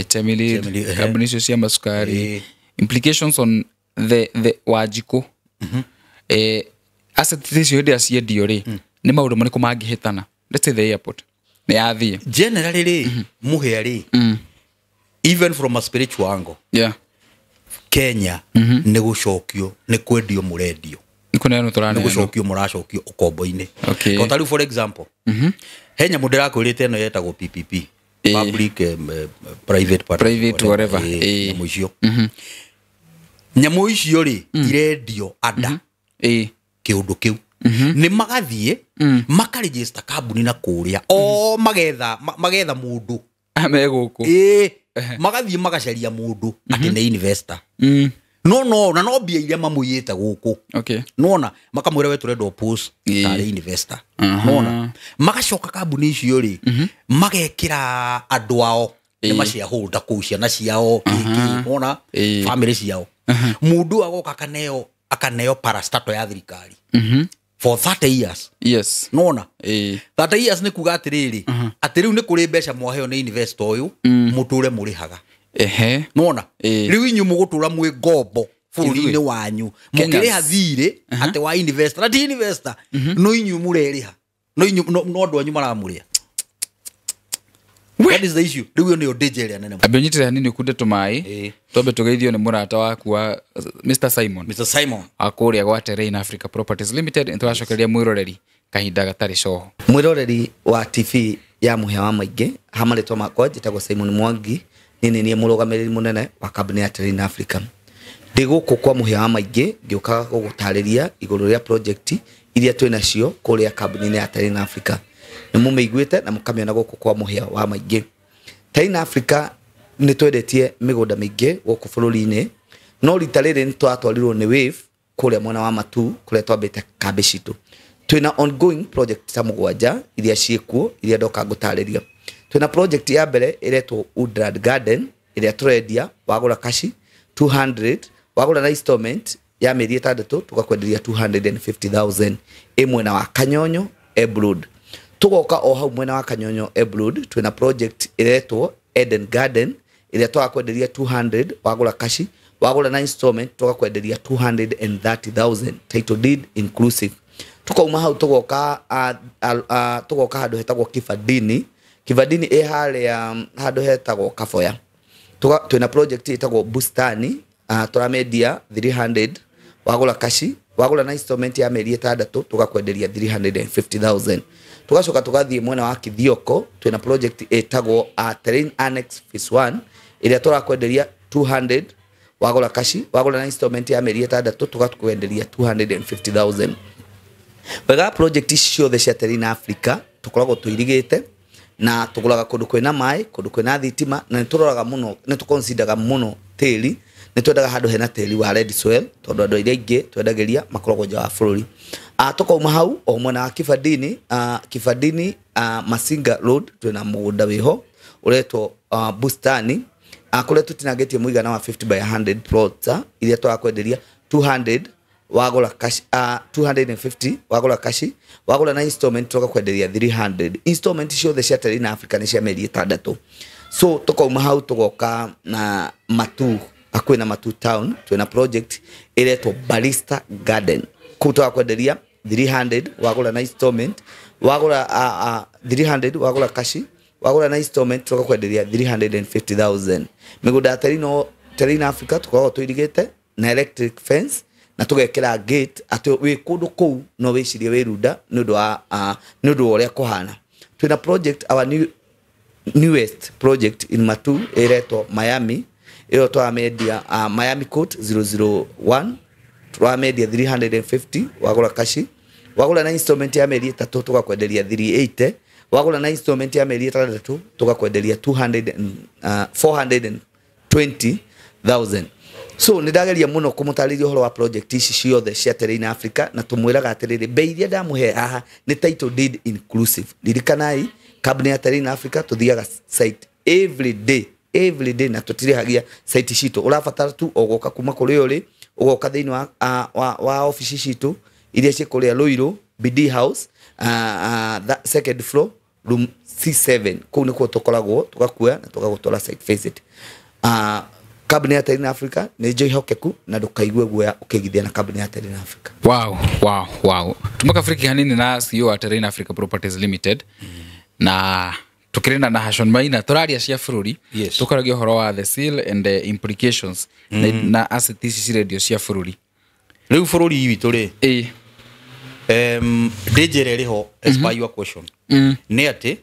Chamili kambuni cio cia macukari implications on the Wajiko assets cio ndia ciendio ri ni maundu marĩkũ mangĩhĩtana let's say the airport ni athie generally muhia ri even from a spiritual angle Kenya ni gucokio ni kwendio murendio ikuneno turane ni gucokio muracokio ukombo-ini totally for example Henya mudera kwirite no yetagwo PPP public private whatever muicio nyamu icio ri irendio ada kiundu kiu ni magathie makaregister kambuni na kuria o magetha mundu ameguku magathie magacaria mundu ati ni investor no bia iria mamuyite guku nona makamwira we turenda post tari investor nona magacoka kambuni icio ri magekira andu ao ni maciaholder ku ciana ciao nona family ciao mundu agoka akaneo parastato ya thirikari for 30 years yes nona 30 years ni kuga atiriri atiriu ni kuri mbeca mwaheo ni investor uyu muture murihaga nona riu inyu mugutura mwi ngombo bũrũri-inĩ wanyu mukiriha thirĩ ate wa investor na ti investor no inyu mureriha no inyu no andu anyu maramuria what is the issue riu ni odejere nene abenyitira nini kunde tumai tobe tugeithio ni murata waku wa Mr Simon akuria gwa Terrain Africa Properties Limited intwacokeria mwiroreri kahinda gatari coho mwiroreri wa TV ya muhia wa maingi hamaritwa makwa jitagwo Simon Mwangi nini ni murugamiriri munene wa kambuni ya Terrain Africa ndiguku kwa muhia wa maingi ngioka gugutariria iguru ria project iria twina cio kuria kambuni ya Terrain Africa ni mumeiguite na mukamiona guku kwa muhia wa maingi Terrain Africa ni twedetie migunda mingi guku bururi-ini no ritarire ni twatwarirwo ni wave kuria mwena wa Matu kuria twambite kambi citu twina ongoing project ta mugwanja iria ciekuo iria ndoka ngutariria twina project ya mbere iretwo Woodland Garden iria turendia wagura kashi 200 wagura na installment ya mieri 6 tukakwenderia 250,000 mwena wa Kanyonyo Ebrood tugoka o hau mwena wa Kanyonyo Ebrood twina project iretwo Eden Garden iria twakwenderia 200 wagura kashi wagura na installment tukakwenderia 230,000 title deed inclusive tukauma hau tugoka handu hetagwo Kivadini haria handu hetagwo Kafoya twina project itagwo Bustani turamedia 300 wagura kashi wagura na installment ya mieri 6 tukakwenderia 350,000 tugacoka tugathie mwena wa Kithioko twina project itagwo Terrain Annex Phase 1 iria turakwenderia 200 wagura kashi wagura na installment ya mieri 6 tukakwenderia 250,000 wega project ciothe cia Terrain Africa tukoragwo tuirigite na tuguraga kundu kwina mai kundu kwina thitima na nituroraga muno nituconsideraga muno tiri nitwendaga handu hena tiri wa red soil tondu andu iria ingi twendageria makoragwo nja wa bururi tukauma hau o mwena wa Kivadini Masinga Road twina mugunda wiho uretwo Bustani kuria tutinagetie muigana wa 50 by 100 plots iria twakwenderia 200 wagura kashi 250 wagura kashi wagura na installment tukakwenderia 300 installment ciothe cia Terrain Africa ni cia mieri 6 so tukauma hau tugoka na Matu akwina Matu town twina project iretwo Barista Garden kutoa kwenderia 300 wagura na installment wagura 300 wagura kashi wagura na installment tukakwenderia 350,000 migunda ya Terrain Africa tukoragwo tuirigite na electric fence na tugekira gate ati wi kundu kou no wicirie wirunda nundu wa uria kuhana twina project our new newest project in Matu iretwo Miami iyo twamedia Miami Court 001 twamedia 350 wagura kashi wagura na installment ya meri 3 tukakwenderia 380 wagura na installment ya meri 3 tukakwenderia 420,000 so nidageria muno kumutariria horo wa project ici ciothe cia Terrain Africa na tumwiraga atiriri bei iria ndamuhe aha ni title deed inclusive lirikanai company ya Terrain Africa tuthiaga site every day na tutirihagia site citu urabatara tu ogoka kuma kuri uri ugoka thiini wa office citu iria cikuria Ruiru BD House that second floor room C7 kuu nikuo tukoragwo tugakuya na tugagutwara site visit company ya Terrain Africa ni njoi hokeku na ndukaigue guoya ukigithia na company ya Terrain Africa. Wow. Tumaka Afrika hanini na CEO wa Terrain Africa Properties Limited na tukirenda na Hashon Maina turaria cia bururi tukaragia horo wa the seal and the implications na asset ici radio cia bururi riu bururi witu ri dejere riho as by your question ni ati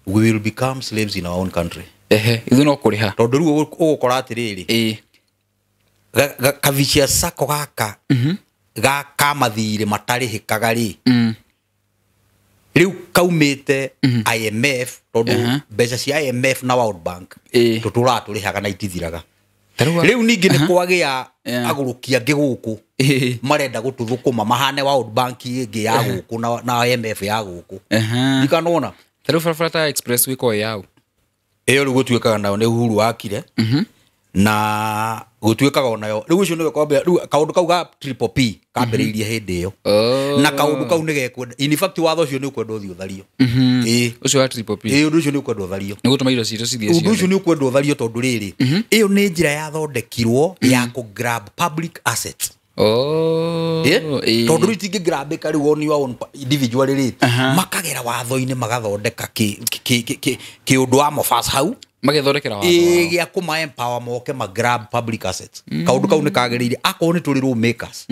we will become slaves in our own country ithu no kuriha tondu riu ugukora atiriri kavicia sako gaka gaka mathire matarihikaga ri riu kaumite IMF tondu mbeca cia IMF na World Bank tuturaturihaga na itithiraga riu ningi ni kwagia agurukia ngiguku marenda gututhukuma mahane World Bank ingi ya guku na IMF ya guku ndikanona taru farafara express wiko yao eyo riu gutuikaga nayo ni Uhuru wakire na gutuikaga onayo riu ucio niwe kwambia riu kaundu kau ga triple P kambiriirie hindi iyo na kaundu kau ni gekwenda in fact watho ucio ni ukwenda uthio thario ucio wa triple P undu ucio ni ukwenda uthario ni gutuma iro cito cithie cio undu ucio ni ukwenda uthario tondu riri iyo ni njira ya thondekirwo ya ku grab public assets tondu ritingi grab kari woni wa individual riri makagera watho-ini magathondeka ki undu wa mofas hau magethondekera watho gia kuma empower moke ma grab public assets kaundu kau ni kagereire akoo ni turi makers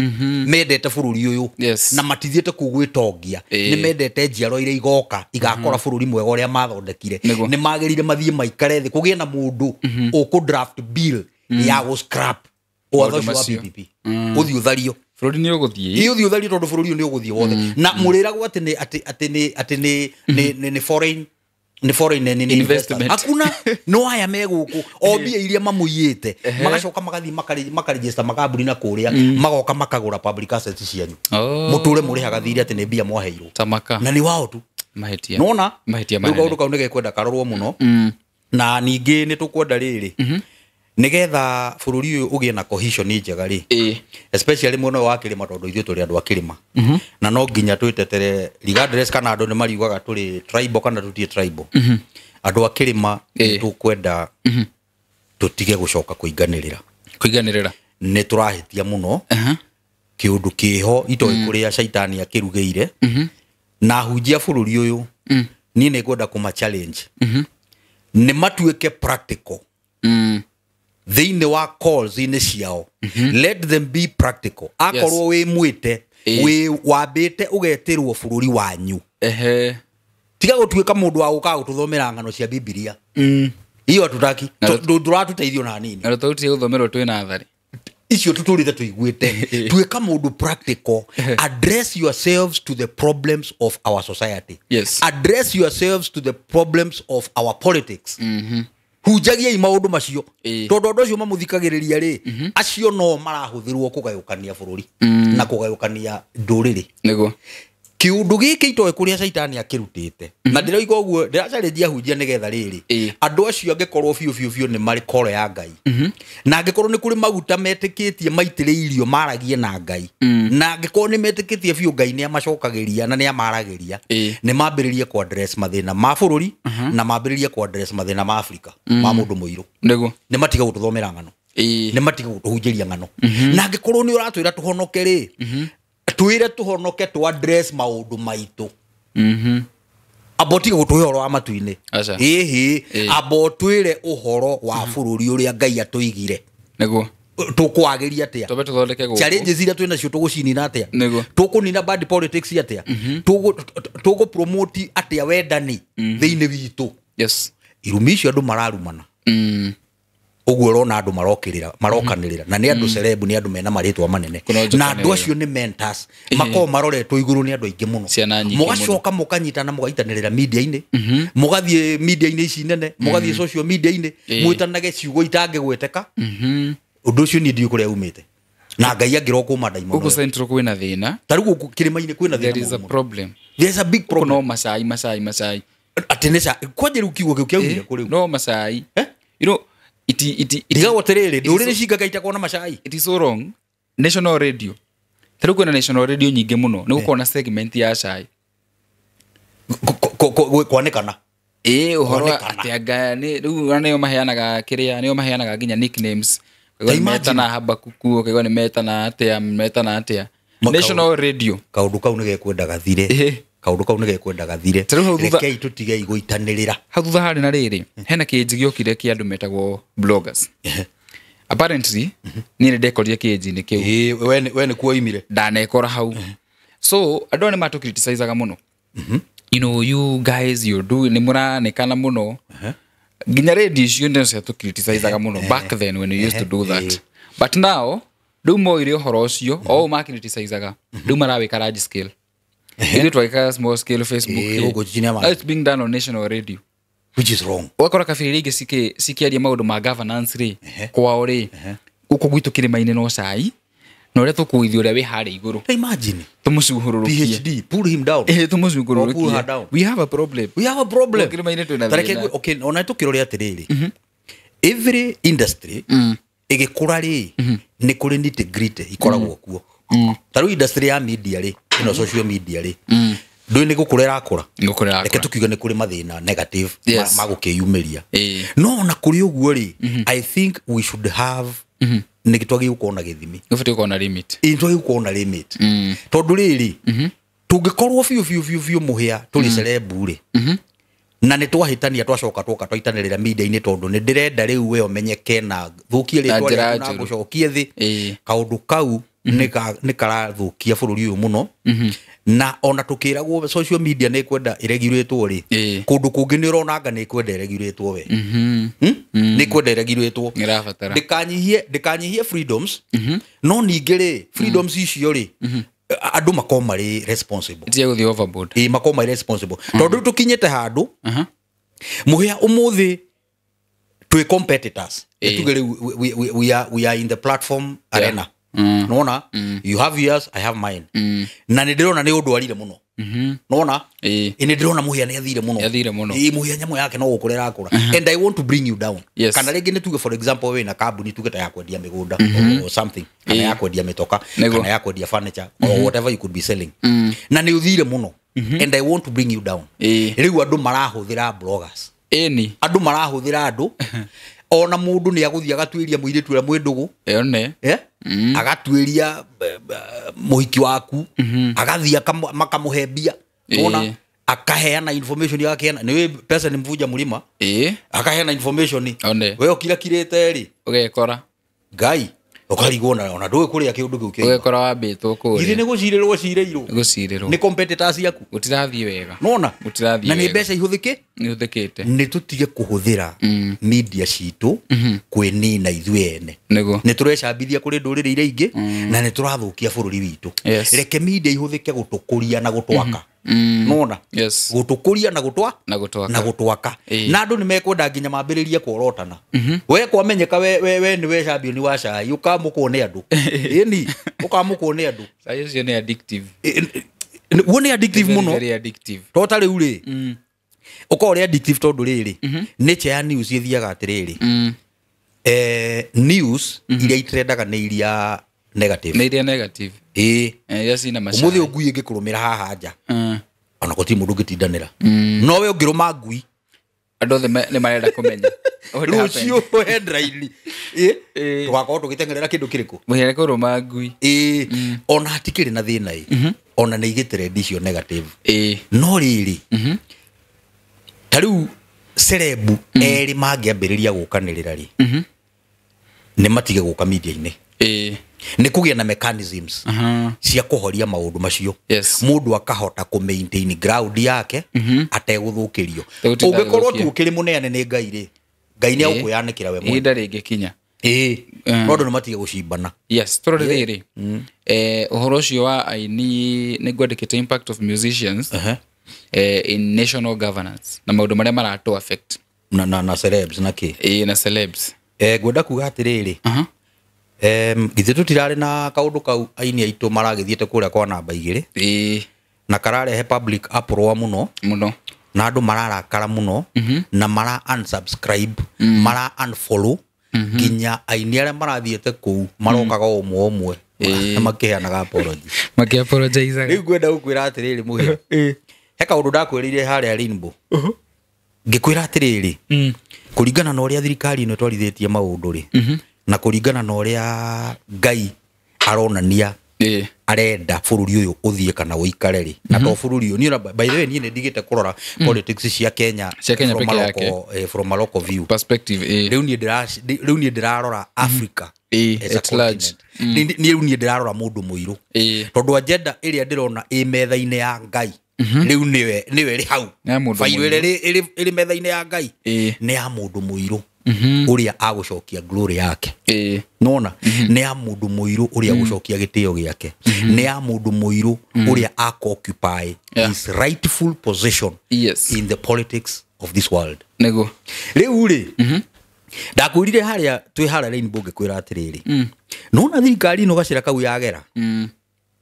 mendete bururi uyu na matithiete kugwitongia ni mendete njiaro ire igoka igakora bururi mwega uria mathondekire ni magerire mathie maikare thi kugie na mundu uku draft bill ya go scrap watho wa PPP uthio thario bururi ni uguthie uthio thario tondu bururi ni uguthie wothe na murirago ati ni foreign ni foreign investment hakuna no haya meguku obia iria mamuyite magacoka magathi makaregister makaburi na kuria magoka makagura public assets cianyu muture murihaga thiri ati ni bia mwaheirwo tamaka na ni wao tu mahetia nona manene nduka kaunege kwenda karorwo muno na ningi ni tukwenda riri nigetha bururi uyu ugie na cohesion njega ri especially muno wa kirima tondu ithu turi andu akirima na no nginya twitetere regardless kana andu ni mariugaga turi tribal kana tutie tribal andu akirima tukwenda tutige gucoka kuinganirira ni turahitia muno kiundu kiho itoe kuria shaitani akirugeire na hunjia bururi uyu ni ngwenda kuma challenge ni matuike practical thiini wa calls ine ciao let them be practical akorwo wi mwite wi wambite ugetirwo bururi wanyu tiga gutuika mundu wa guka gututhomera ngano cia Biblia iyo tutaki nduratuteithio na nini na tuti guthomerwo twina athari icio tuturite tuiguite tuika mundu practical address yourselves to the problems of our society address yourselves to the problems of our politics hujagia imaundu macio tondu ndu cio mamuthikagiriria ri acio no marahuthirwo kugayukania bururi na kugayukania nduriri nego kiundu giki itoe kuria shaitani akirutite na ndiroiga uguo ndiracarejia hunjia nigetha riri andu acio angekorwo fiu ni mari koro ya Ngai na angekorwo ni kuri maguta metikitie maitire irio maragie na Ngai na angekorwo ni metikitie fiu Ngai ni amacokagiria na ni amaragiria ni mambiririe ku address mathina ma bururi na mambiririe ku address mathina ma Afrika ma mundu muiru nego ni matiga gututhomera ngano ni matiga gutuhunjiria ngano na angekorwo ni uratwira tuhonoke ri twire tuhonoke tu address maundu maitu abotiga gutuhe horo wa matuine abotwire uhoro wa bururi uria Ngai atuigire nego tukwagiria atia tobe tuthondeke guku challenges iria twina cio tugucinina atia tukunina bad politics atia tugu promote atia wendani thiini witu irumi icio andu mararumana uguo rona andu marokanirira na ni andu celeb ni andu mena maritwa manene na andu acio ni mentors mako maroretwo iguru ni andu aingi muno mugacoka mukanyitana mugaitanirira media-ini mugathie media-ini ici nene mugathie social media-ini mwitanage ciugo itangigweteka undu ucio ni ndiu kuria umite na ngai angiro kuma daimo uko central kwina thina tarigu kirima-ini kwina thina there is a problem there's a big problem no masai atenesa kwaje kiugo kiu kiaumire kuri no masai you know diga woterere ndurire cingaga itakona macai it is so wrong national radio tarigu na national radio nyinge muno ni gukona segment ya cai kwanekana uhoro atianga ni riu anayo maheanaga kiria niyo maheanaga nginya nicknames metana Habakuku kaiwa ni metana atia national radio kaundu kau ni gekwendaga thire kaundu kau ni gekwendaga thire rekei tutige igwitanirira hathutha hari na riri hena kinji giokire ki andu metagwo bloggers apparently ni ndekoria kinji ni kiu we ni kuoimire ndanekora hau so andu ni matu criticizeaga muno you know you guys you do ni muranekana muno ginya radio cio ndio cia tu criticizeaga muno back then when you used to do that but now do more horo ucio o ma criticizeaga do marawika large scale you do like small scale Facebook it's being done on national radio which is wrong wakora kafiri ige sikiaria maundu ma governance ri kwao ri uko gwitu kirima-ini no cai no re tukuithio ria wi hari iguru imagine tumucuhururukie PhD pull him down tumucuhururukie we have a problem kirima-ini tu na tareke okay ona tukirore atiriri every industry igikura ri ni kuri nitty-gritty ikoragwo kuo taru industry ya media ri ino social media ri ndui ni gukurera akura reke tukiuga ni kuri mathina negative magukiyumiria no na kuri uguo ri I think we should have ni gitwagi ukona githimi ufite ukona limit intwagi ukona limit tondu riri tungikorwo fiu muhia tuli celebu ri na ni twahitania twacoka twaitanirira media-ini tondu ni ndirenda riu we omenyeke na thukie ritwa ria na gucokie thi kaundu kau ni karathukia bururi uyu muno na ona tukiragwo social media ni kwenda iregulatwo ri kundu kungi ni uronanga ni kwenda iregulatwo we ni kwenda iregulatwo ndikanyihie freedoms no ningiri freedoms icio ri andu makoma ri responsible tie guthi overboard makoma ri responsible tondu tukinyete handu muhia umuthi twi competitors tugere we are in the platform arena nona you have yours I have mine na ndirona ni undu arire muno nona ni ndirona muhia ni athire muno muhia nyamo yake no gukurera akura and I want to bring you down kana rege ni tuge for example we na kambuni tugeta ya kwendia migunda or something kana ya kwendia mitoka kana ya kwendia furniture or whatever you could be selling na ni uthire muno and I want to bring you down riu andu marahuthira bloggers andu marahuthira andu ona mundu ni aguthia agatuiria muiritu ria mwindugu one agatuiria muhiki waku agathia makamuhembia ona akaheana information yake ni pesa ni mvuja mulima akaheana information we okira kirete ri ugekora ngai ukarigona ona nduwe kuria kiundu kiu kio ugekora wambitwo kuri iri ni gucirirwo ni competitors yaku utirathie wega nona utirathie na ni mbeca ihuthikite ni tutige kuhuthira media citu kwinina ithuĩ ene ni turecambithia kuri ndurire iria ingi na ni turathukia bururi witu reke media ihuthike gutukuria na gutwaka nona gutukuria na gutwaka na andu ni mekwenda nginya mambiririe kuorotana we kwamenyeka we ni we champion wa cai ukamukwo ni andu ini ukamukwo ni andu cai ucio ni addictive wone addictive muno very addictive tota riu ri ukore addictive tondu riri nature ya news ithiaga atiriri news iria itrendaga ni iria negative yes ina masha umuthi ungui ngikurumira haha nja ona gutiri mundu ngitindanira no we ungiruma ngui andu ni marenda kumenya rucio headline tugakorwo tugitengerera kindu kiriku muhere kuruma ngui ona hatikiri na thina ona ni igitrend icio negative no riri tariu celebu eri mangiambiriria gukanirira ri ni matige guka media-ini nĩ kũgĩa na mechanisms cia kũhoria maũndũ macio mũndũ akahota kũ maintain ground yake ategũthũkĩrio ũngĩkorwo tu ũkĩrĩ mũneane nĩ Ngai rĩ Ngai nĩ agũkũyanĩkĩra we mwene ndarĩ ngĩkinya no ndũ matige gũcimbana tũrore rĩrĩ ũhoro ũcio wa aini nĩ ngwandĩkĩte impact of musicians in national governance na maũndũ marĩa maratũ affect na celebs na kĩ na celebs ngwenda kuga atĩrĩrĩ githĩ tũtirarĩ na kaũndũ kau aini aitũ maragĩthiĩte kũrĩa kwa namba 2 na kararehe public uproar mũno na andũ mararakara mũno na mara unsubscribe mara unfollow nginya aini arĩa marathiĩte kũu marokaga ũmwe na makĩheanaga apologize rĩu ngwenda gũkwĩra atĩrĩrĩ mũhĩa he kaũndũ ndakwĩrĩire harĩa Rainbow ngĩkwĩra atĩrĩrĩ kũringana na ũrĩa thirikari ĩno twarithĩtie maũndũ rĩ na kũringana na ũrĩa Ngai aronania arenda bũrũri ũyũ ũthiĩ kana ũikare rĩ na to bũrũri ũyũ niĩ by the way niĩ nĩndigĩte kũrora politics cia Kenya from a local view perspective rĩu niĩ ndĩrarora Africa at large rĩu niĩ ndĩrarora mũndũ mũirũ tondũ agenda ĩrĩa ndĩrona ĩ metha-inĩ ya Ngai rĩu nĩwe ĩrĩ hau failo ĩrĩ metha-inĩ ya Ngai nĩ ya mũndũ mũirũ ũrĩa agũcokia glory yake nona nĩ ya mũndũ mũirũ ũrĩa agũcokia gĩtĩo gĩake nĩ ya mũndũ mũirũ ũrĩa occupy his rightful position in the politics of this world nego rĩu rĩ ndakwĩrire harĩa twĩ harĩa Rainbow ngĩkwĩra atĩrĩrĩ nona thirikari ĩno gacĩra kau yagera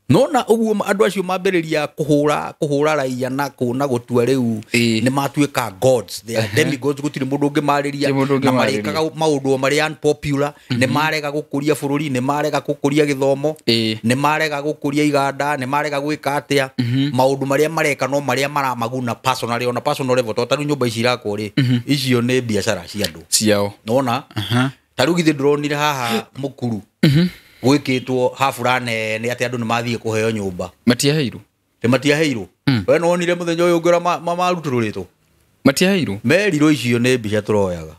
nona ũguo andũ acio mambĩrĩria kũhũra raia na gũtua rĩu nĩ matuĩka gods they are demigods gũtirĩ mũndũ ũngĩmarĩria na marĩkaga maũndũ marĩa unpopular nĩ marega gũkũria bũrũri nĩ marega gũkũria gĩthomo nĩ marega gũkũria iganda nĩ marega gwĩka atĩa maũndũ marĩa mareka no marĩa maramaguna personally on a personal level to tarũ nyũmba ici irakwo rĩ icio nĩ biacara cia andũ ciao nona tarũ githĩ ndĩronire haha mũkuru gwĩkĩtwo hafura nene atĩ andũ nĩ mathiĩ kũheo nyũmba matiaheirwo we no onire mũthenya ũyũ ngĩra marutũrũrĩtwo matiaheirwo merirwo icio nĩ mbica tũroyaga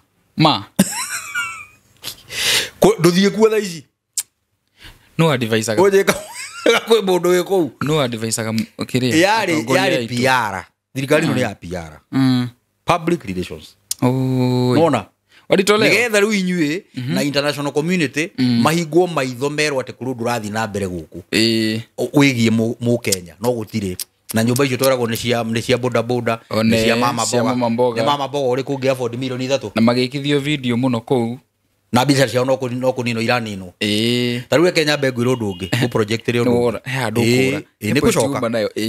ndũthiĩ kuo thaa ici no advice kwĩ mũndũ wĩ kũu no advice kĩrĩa yarĩ PR thirikari ĩno nĩ ya PR public relations nona nĩgetha rĩu inyuĩ na international community mahingwo maitho merwo atĩ kũrũ ndũrathiĩ na mbere gũkũ wĩgiĩ mũkenya no gũtirĩ na nyũmba icio tweragwo nĩ cia boda boda nĩ cia mama mboga ũrĩ kũngĩ afford milioni 3 na magĩkithio video mũno kũu na biacara ciao no kũninwo iraninwo ta rĩu Kenya ngwĩrwo ũndũ ũngĩ gũ project rĩ ũndũ nĩ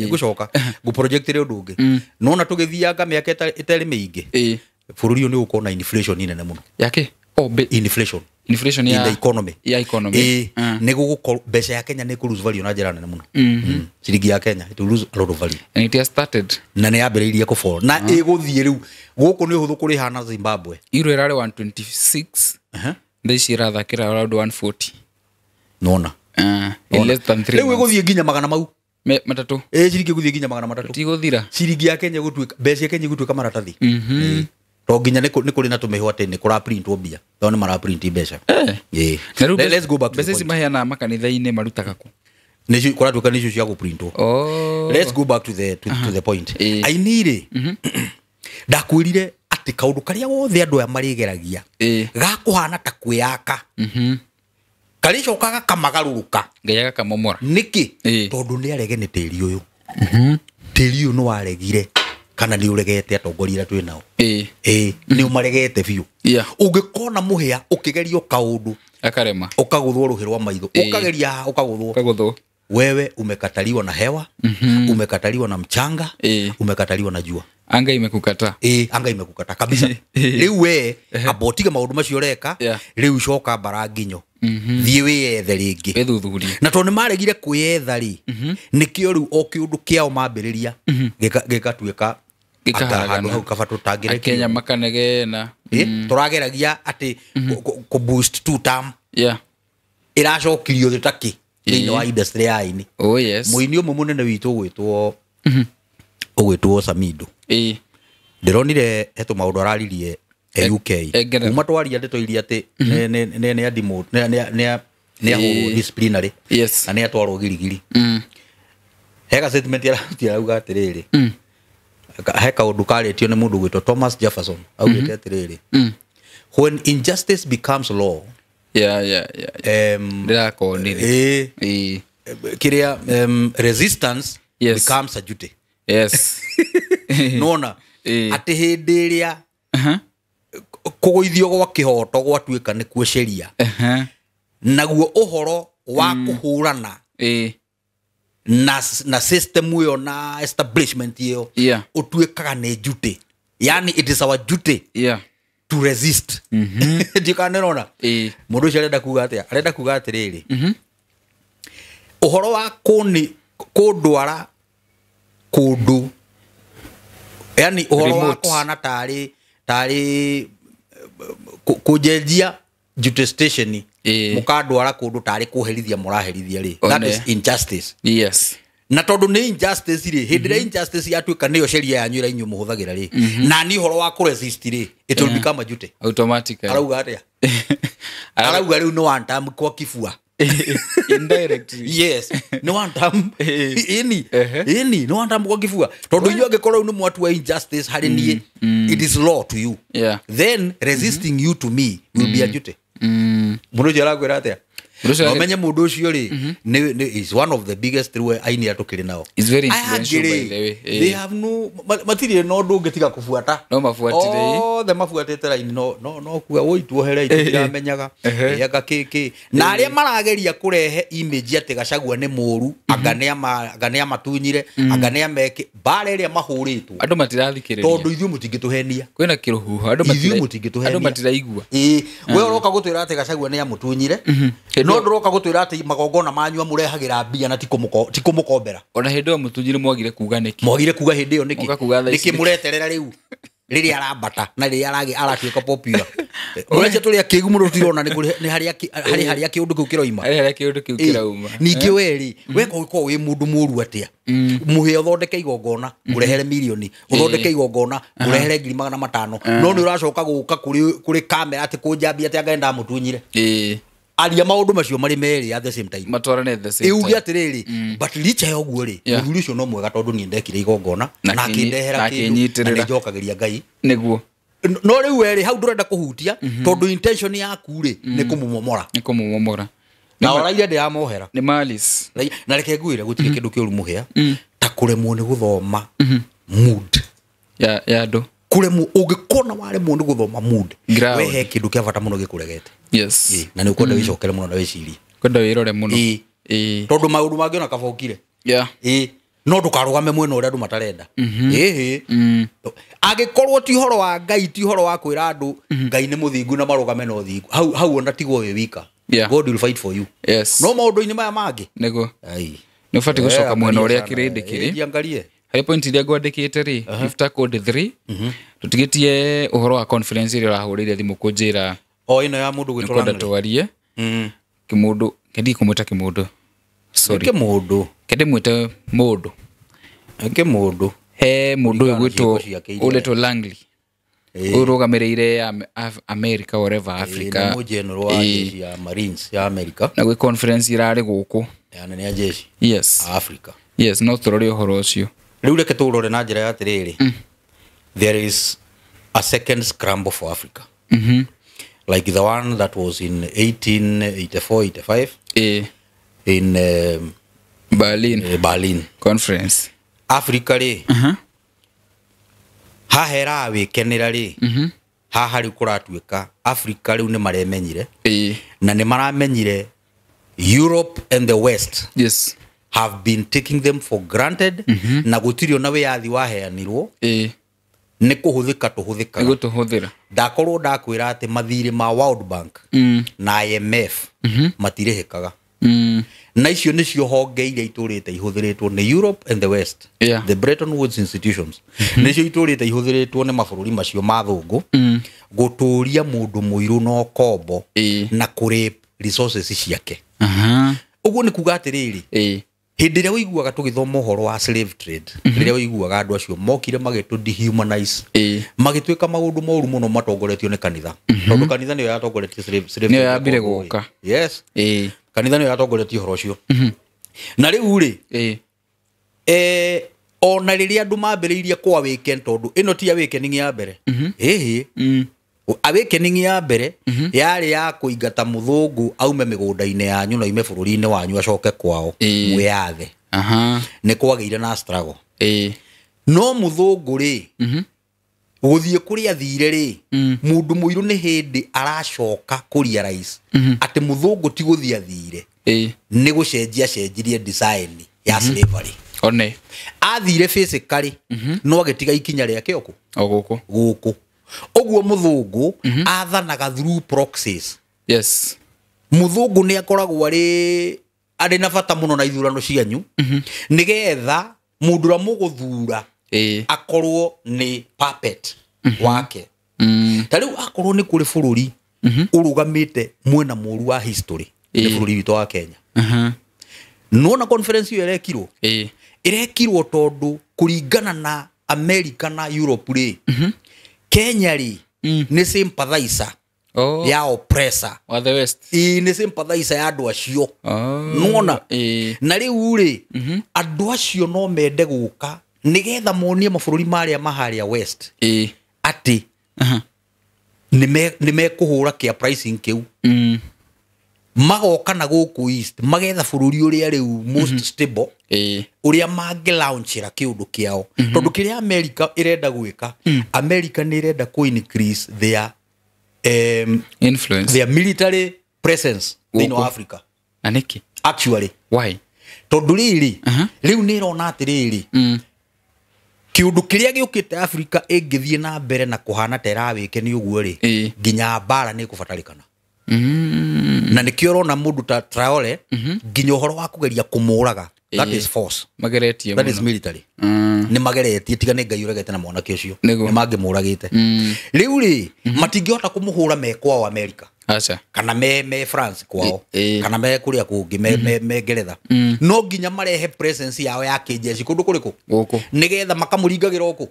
gũcoka gũ project rĩ ũndũ ũngĩ nona tũgĩthianga mĩaka ĩtarĩ mĩingĩ bũrũri ũyũ nĩ ũkorwo na inflation nene mũno yake inflation in the economy nĩ gũgũkorwo mbeca ya Kenya nĩ kũ-lose value na njĩra nene mũno ciringi ya Kenya it will lose a lot of value and it has started na nĩ yambĩrĩirie kũfall na ĩgũthiĩ rĩu gũkũ nĩ ũhũthũ kũrĩha na Zimbabwe euro ĩrarĩ 126 thaici ĩrathakĩra around 140 nona in less than 3 rĩu ĩgũthiĩ nginya magana mau matatũ ciringi ĩgũthiĩ nginya magana matatũ tigũthira ciringi ya Kenya gũtuĩka mbeca ya Kenya gũtuĩka maratathi to nginya nĩ kũrĩ na tũmĩhũ atĩ nĩ kũra printwo mbia to nĩ mara print mbeca let's go back to mbeca ici maheana makanitha-inĩ marutaga kũ nĩcio kũratuĩka nĩcio cia gũprintwo let's go back to the point aini rĩ ndakwĩrire atĩ kaũndũ karĩa wothe andũ aya marĩgeragia gakũhana ta kwĩyaka karĩcokaga kamagarũrũka Ngai agakamomora nĩkĩ tondũ nĩ arege nĩ tĩri ũyũ tĩri ũyũ nĩ waregire kana nĩ ũregete atongoria twĩ nao nĩ ũmaregete biũ ũngĩkona mũhĩa ũkĩgerio kaũndũ akarema ũkagũthwo rũhĩ rwa maitho ũkageria ũkagũthwo wewe umekataliwa na hewa umekataliwa na mchanga umekataliwa na jua anga imekukata anga imekukata kabisa rĩu we abotige maũndũ macio reka rĩu coka baranginyo thiĩ wĩyethe rĩngĩ wĩthuthurie na tondũ nĩ maregire kwĩyetha rĩ nĩkĩo rĩu o kĩũndũ kĩao mambĩrĩria gĩgatuĩka handũ hau kaba tũtangĩre Kenya makanegena tũrageragia atĩ kũ boost two term ĩracokirio thĩ takĩ thĩinĩ wa industry ya aini mũini ũmwe mũnene witũ ũgwĩtwo Samido ndĩronire hetũ maũndũ araririe UK kuma twaria ndeto iria atĩ nĩ nĩ ahũrwo disciplinary yes na nĩ atwarwo girigiri hega statement arauga atĩrĩrĩ he kaũndũ karĩtio nĩ mũndũ gwĩtwo Thomas Jefferson augĩte atĩrĩrĩ when injustice becomes law ndĩrakonire kĩrĩa resistance becomes a duty yes nona atĩ hĩndĩ ĩrĩa kũgũithio gwa kĩhoto gwatuĩka nĩ kuoceria naguo ũhoro wa kũhũrana na system ĩyo na establishment ĩyo ũtuĩkaga nĩ duty yani it is our duty to resist ndikanĩrona mũndũ ũcio arenda kuga atĩa arenda kuga atĩrĩrĩ ũhoro wa kũndwara kũndũ yani ũhoro wa kũhana tarĩ kũjenjia duty station mũkandwara kũndũ tarĩ kũherithia mũraherithia rĩ that is injustice yes na tondũ nĩ injustice rĩ hĩndĩ ĩrĩa injustice yatuĩka nĩyo sheria yanyu ĩrĩa inyuĩ mũhũthagĩra rĩ na nĩ ũhoro wa kũresist rĩ it will become a duty automatically arauga atĩa arauga rĩu nĩ one time kwa kifua indirectly yes no one time any no one time kwa kifua tondũ inyuĩ angĩkorwo nĩ mwatu wa injustice harĩ niĩ it is law to you then resisting you to me will be a duty mũndũ ũcio arakwĩra atĩa Omenye mũndũ ũcio rĩ is one of the biggest through aini atũkĩrĩ nao. It's very influential by the way. They have no matirĩ no ndũngĩtiga kũbuata. No mabuatire. Oh, the mabuatĩte raini no kuga woi tuohere itamenyaga. Yaga kiki. Na arĩa marageria kũrehe image atĩ Gachagua nĩ mũru, aganĩa matunyire, aganĩa meke, bara ĩrĩa mahũrĩtwo. Andũ matirathikĩrĩria. Tondũ ithuĩ mũtingĩtũhenia. Kwĩna kĩrũhuho, andũ matiraigua. We ũroka gũtwĩra atĩ Gachagua nĩ amũtunyire. No ndũroka gũtwĩra atĩ magongona manyu amũrehagĩra mbia na tikũmũkombera. Ona hĩndĩ ĩyo mũtunyire mwagire kuga nĩkĩ? Mwagire kuga hĩndĩ ĩyo nĩkĩ? Nĩkĩ mũreterera rĩu? Rĩrĩa arambata na rĩrĩa aratuĩka popular. Ũrece tũrĩa kĩgu mũndũ tirona nĩ harĩa kĩũndũ kĩu kĩroima. Harĩa kĩũndũ kĩu kĩrauma. Ningĩ weri, we kũgĩkorwo wĩ mũndũ mũru atĩa? Mũhĩa ũthondeke igongona, mũrehere milioni, ũthondeke igongona, mũrehere 500,000. No nĩ ũracoka gũka kũrĩ kamera atĩ kũnjambia atĩ anga ndamũtunyire. Aria maũndũ macio marĩ merĩ at the same time. Matwarane at the same time. Euge atĩrĩrĩ, but licha ya ũguo rĩ, mũthuri ũcio no mwega tondũ niĩ ndekire igongona na akĩndehera kĩndũ na njokagĩria Ngai. Nĩguo. No rĩu weri hau ndũrenda kũhutia tondũ intention yaku rĩ nĩ kũmũmomora. Nĩ kũmũmomora. Na oraia ndĩramohera. Nĩ malice. Na reke ngwĩre gũtirĩ kĩndũ kĩũru mũhĩa ta kũremwo nĩ gũthoma mood ya andũ. Kuremwo ũngĩkona waremwo nĩ gũthoma mood wehe kĩndũ kĩa bata mũno gĩkũregete. Yes. Na nĩ ũkwenda wĩcokere mũno na wĩcirie. Kwenda wĩrore mũno. Tondũ maũndũ mangĩ ona kabokire. No ndũkarũgame mwena ũrĩa andũ matarenda. Angĩkorwo ti ũhoro wa Ngai, ti ũhoro wa kwĩra andũ Ngai nĩ mũthingu na marũgame na ũthingu. Hau ona tigwo wĩ wika. God will fight for you. Yes. No maũndũ-inĩ maya mangĩ. Nĩguo. Nĩ ũbatiĩ gũcoka mwena ũrĩa kĩrĩndĩ kĩrĩ. Angalie. Harĩ point iria ngwandĩkĩte rĩ, Gifta Code 3 tũtigĩtie ũhoro wa conference ĩrĩa ũrahũrĩire thimũ kũnjĩra ĩno ya mũndũ gwĩtwo Langley twarie kĩmũndũ kendi kũmwĩta kĩmũndũ sorry kĩmũndũ kendi mwĩte mũndũ kĩmũndũ he mũndũ ũyũ gwĩtwo ũletwo Langley ũrũgamĩrĩire America wherever Africa nĩ general wa jeshi ya Marines ya America na gwĩ conference irarĩ gũkũ ya nene ya jeshi yes Africa yes no tũrore ũhoro ũcio rĩu reke tũrore na njĩra ya atĩrĩrĩ there is a second scramble for Africa like the one that was in 1884-85 in Berlin conference Africa rĩ hahera wĩkenera rĩ haha rĩu kũratuĩka Africa rĩu nĩ maremenyire na nĩ maramenyire Europe and the West yes have been taking them for granted na gũtirĩ ona wĩyathi waheanirwo nĩ kũhũthĩka tũhũthĩra ndakorwo ndakwĩra atĩ mathirĩ ma World Bank na IMF matirĩhĩkaga na icio nĩcio honge iria itũrĩte ihũthĩrĩtwo nĩ Europe and the West the Bretton Woods institutions nĩcio itũrĩte ihũthĩrĩtwo nĩ mabũrũri macio ma thũngũ gũtũria mũndũ mũirũ no kombo na kũrĩ resources ciake ũguo nĩ kuga atĩrĩrĩ hĩndĩ ĩrĩa ũiguaga tũgĩthoma ũhoro wa slave trade rĩrĩa ũiguaga andũ acio mokire magĩtũ dehumanize magĩtuĩka maũndũ moru mũno matongoretio nĩ kanitha tondũ kanitha nĩyo yatongoretie slave nĩyo yambire gũka yes kanitha nĩ yatongoretie horo cio na rĩu rĩ ona rĩrĩa andũ mambĩrĩirie kwa weekend tondũ ĩno ti awakening ya mbere awakening ya mbere yarĩ ya kũingata mũthũngũ aume mĩgũnda-inĩ yanyu na ime bũrũri-inĩ wanyu acoke kwao mwĩyathe nĩ kwagĩire na struggle no mũthũngũ rĩ gũthiĩ kũrĩa thire rĩ mũndũ mũirũ nĩ hĩndĩ aracoka kũrealize atĩ mũthũngũ ti gũthiĩ athire nĩ gũcenjirie design ya slavery one athire physically no agĩtiga ikinya rĩake gũkũ ũguo mũthũngũ athanaga through proxies mũthũngũ nĩ akoragwo arĩ na bata mũno na ithurano cianyu nĩgetha mũndũ ũrĩa mũgũthura akorwo nĩ puppet wake ta rĩu akorwo nĩ kũrĩ bũrũri ũrũgamĩte mwena mũru wa history nĩ bũrũri witũ wa Kenya nona conference ĩyo ĩrekirwo tondũ kũringana na America na Europe rĩ Kenya rĩ nĩ sympathizer ya oppressor wa the west nĩ sympathizer ya andũ acio nona na rĩu rĩ andũ acio no mende gũka nĩgetha monie mabũrũri marĩa maharĩa west atĩ nĩ mekũhũra kĩa pricing kĩu magoka na gũkũ east magetha bũrũri ũrĩa rĩu most stable ũrĩa mangĩlaunchĩra kĩũndũ kĩao tondũ kĩrĩa America ĩrenda gwĩka America nĩ ĩrenda ku increase their influence their military presence in Africa aniki actually why tondũ rĩrĩ rĩu nĩ ĩrona atĩrĩrĩ kĩũndũ kĩrĩa gĩũkĩte Africa ĩngĩthiĩ na mbere na kũhana ta ĩrawĩke nĩ ũguo rĩ nginya mbara nĩ kũbatarĩkana na nĩkĩo ũrona mũndũ ta Traore nginya ũhoro wa kũgeria kũmũraga that is force mageretie that is military nĩ mageretie tiga nĩ Ngai ũregete na mwanake ũcio nĩ mangĩmũragĩte rĩu rĩ matingĩhota kũmũhũra mekwao America kana me France kwao kana me kũrĩa kũngĩ me Ngeretha no nginya marehe presence yao ya kĩjeshi kũndũ kũrĩkũ gũkũ nĩgetha makamũringagĩra gũkũ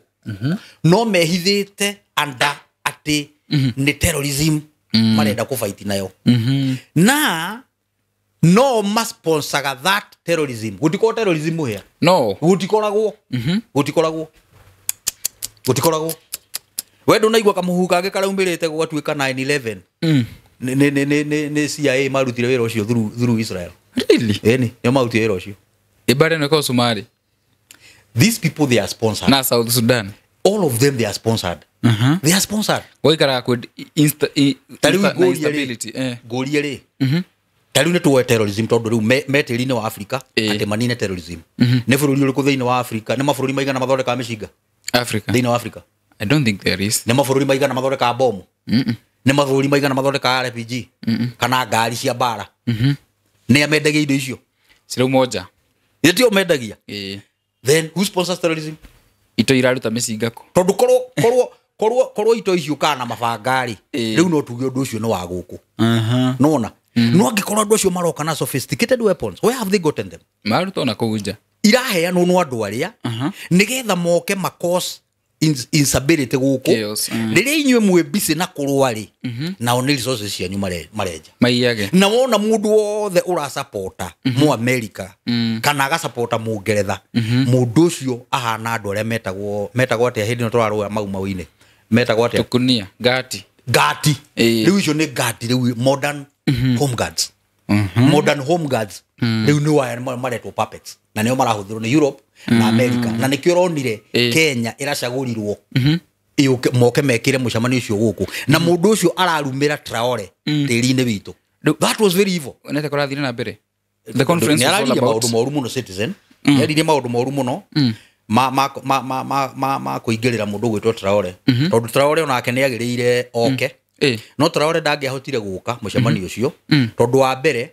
no mehithĩte anda atĩ nĩ terrorism marenda kũfight nayo na no masponsaga that terrorism gũtikorwo terrorism here no gũtikoragwo wendo naigua kamũhu kangĩ karaumĩrĩte gũgatuĩka 9/11 nĩ CIA marutire wĩra ũcio through Israel really nĩ marutire wĩra ũcio ibare nĩ kwa Somali these people they are sponsored na South Sudan all of them they are sponsored they are sponsored waikara ku instability goria rĩ tariu nĩ tuwe terrorism tondũ rĩu metĩri-inĩ wa Africa atĩ manine terrorism nĩ bũrũri ũrĩkũ thĩinĩ wa Africa nĩ mabũrũri maigana mathondekaga mĩcinga Africa thĩinĩ wa Africa I don't think there is nĩ mabũrũri maigana mathondekaga bomu nĩ mabũrũri maigana mathondekaga RPG kana ngari cia mbara nĩ amendagia indo icio cirau moja itio mendagia then who sponsors terrorism ito iraruta mĩcinga ko tondũ korwo ito icio kana mabangari rĩu no tuge ũndũ ũcio nĩ wa gũkũ nona no angĩkorwo andũ acio maroka na sophisticated weapons where have they gotten them maruta na kũgunja iraheanwo nĩ andũ arĩa nĩgetha moke makos instability gũkũ rĩrĩa inyuĩ mwĩ busy na kũrũa-rĩ nao nĩ resources cianyu marenja maiyage na wona mũndũ wothe ũrasupporta mũ America kana agasuporta mũ Ngeretha mũndũ ũcio ahana andũ arĩa metagwo atĩa hĩndĩ ĩno tũrarũa mau-inĩ metagwo atĩa tukunia gati rĩu icio nĩ gati rĩu modern home guards modern home guards rĩu nĩ waya maretwo puppets na nĩo marahũthĩrwo nĩ Europe na America na nĩkĩo ũronire Kenya ĩracagũrirwo moke mekĩre mũcemanio ũcio gũkũ na mũndũ ũcio ararumĩra Traore tĩri-inĩ witũ that was very evil nete kũrathire na mbere the conference was all about maũndũ moru mũno Citizen yaririe maũndũ moru mũno ma kũingĩrĩra mũndũ gwĩtwo Traore tondũ Traore onake nĩ agĩrĩire oke no Traore ndangĩahotire gũka mũcemanio ũcio tondũ wa mbere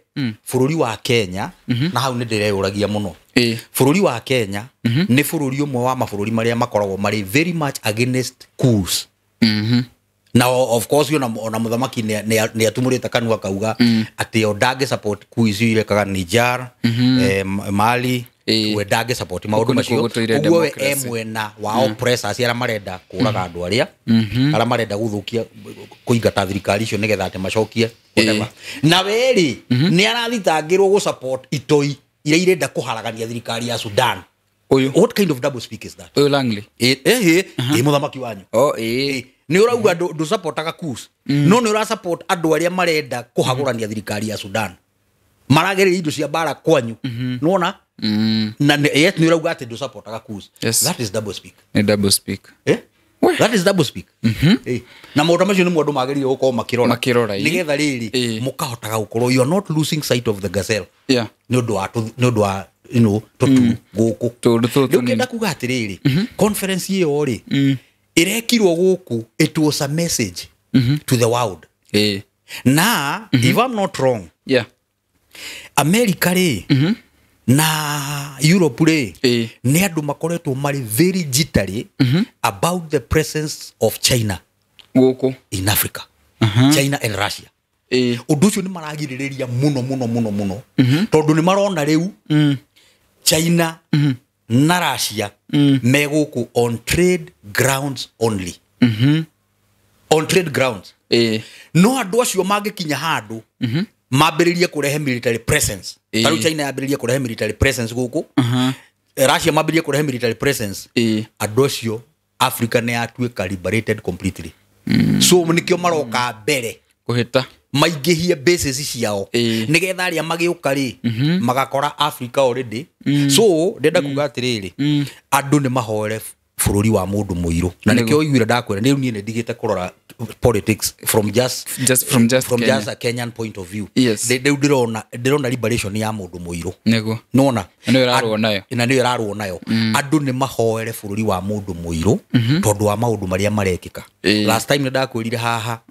bũrũri wa Kenya na hau nĩ ndĩreyũragia mũno bũrũri wa Kenya nĩ bũrũri ũmwe wa mabũrũri marĩa makoragwo marĩ very much against coups na of course ona mũthamaki nĩ atumũrĩte kanua kauga atĩ o ndangĩ support coups icio irekaga Niger Mali we ndage support maundu macio uguo we emwena wa oppressors ara marenda kuraga andu aria ara marenda guthukia kuingata thirikari icio nigetha ate macokie na weri ni arathitangirwo gu support itoi ira irenda kuharagania thirikari ya Sudan. What kind of double speak is that? Langley muthamaki wanyu ni urauga ndu supportaga kus no ni ura support andu aria marenda kuhagurania thirikari ya Sudan marageria indo cia bara kwanyu nona na yet ni urauga ati ndu supportaga kus. That is double speak. Double speak. That is double speak. Na maundu macio ni mundu mageria gukorwo makirora nigetha riri mukahotaga gukorwo you are not losing sight of the gazelle. Ni undu wa tutu guku ndukenda kuga atiriri conference iyo ri irekirwo guku it was a message to the world. Na if I'm not wrong, America ri na Europe ri ni andu makoretwo mari very jittery about the presence of China guku in Africa. China and Russia undu ucio ni maragiririria muno tondu ni marona riu China na Russia me guku on trade grounds only. On trade grounds. No andu acio mangikinya handu mambiririe kurehe military presence. Taru China yambiririe kurehe military presence guku. Russia mambiririe kurehe military presence. Andu acio Africa ne atuika liberated completely. So nikio maroka mbere kuhita maingihie bases ciao nigetha aria magiuka ri magakora Africa already. So ndenda kuga atiriri andu ni mahoere bururi wa mundu muiru na nikio igwira ndakwira ni ni ndigite kurora politics from just a Kenyan point of view. They ndirona liberation ya mundu muiru nego nona no iraruo nayo ina ni iraruo nayo andu ni mahoere bururi wa mundu muiru tondu wa maundu maria marekika. Last time ndakwirire haha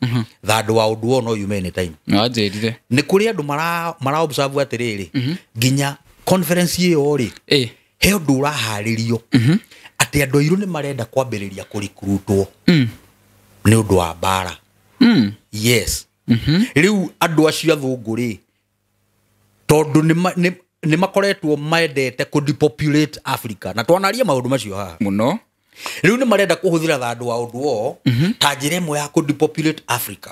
thandu wa undu ono yume time ajirire ni kuri andu mara observe atiriri ginya conference iyo ri he undu uraharirio ati andu iru ni marenda kwambiriria kurikruitwo ni undu wa bara. Yes. Riu andu acio athungu ri tondu ni makoretwo maendete ku depopulate Africa na twanaria maundu macio haha muno. Riu ni marenda kuhuthira thandu wa undu o ta njira imwe ya ku depopulate Africa.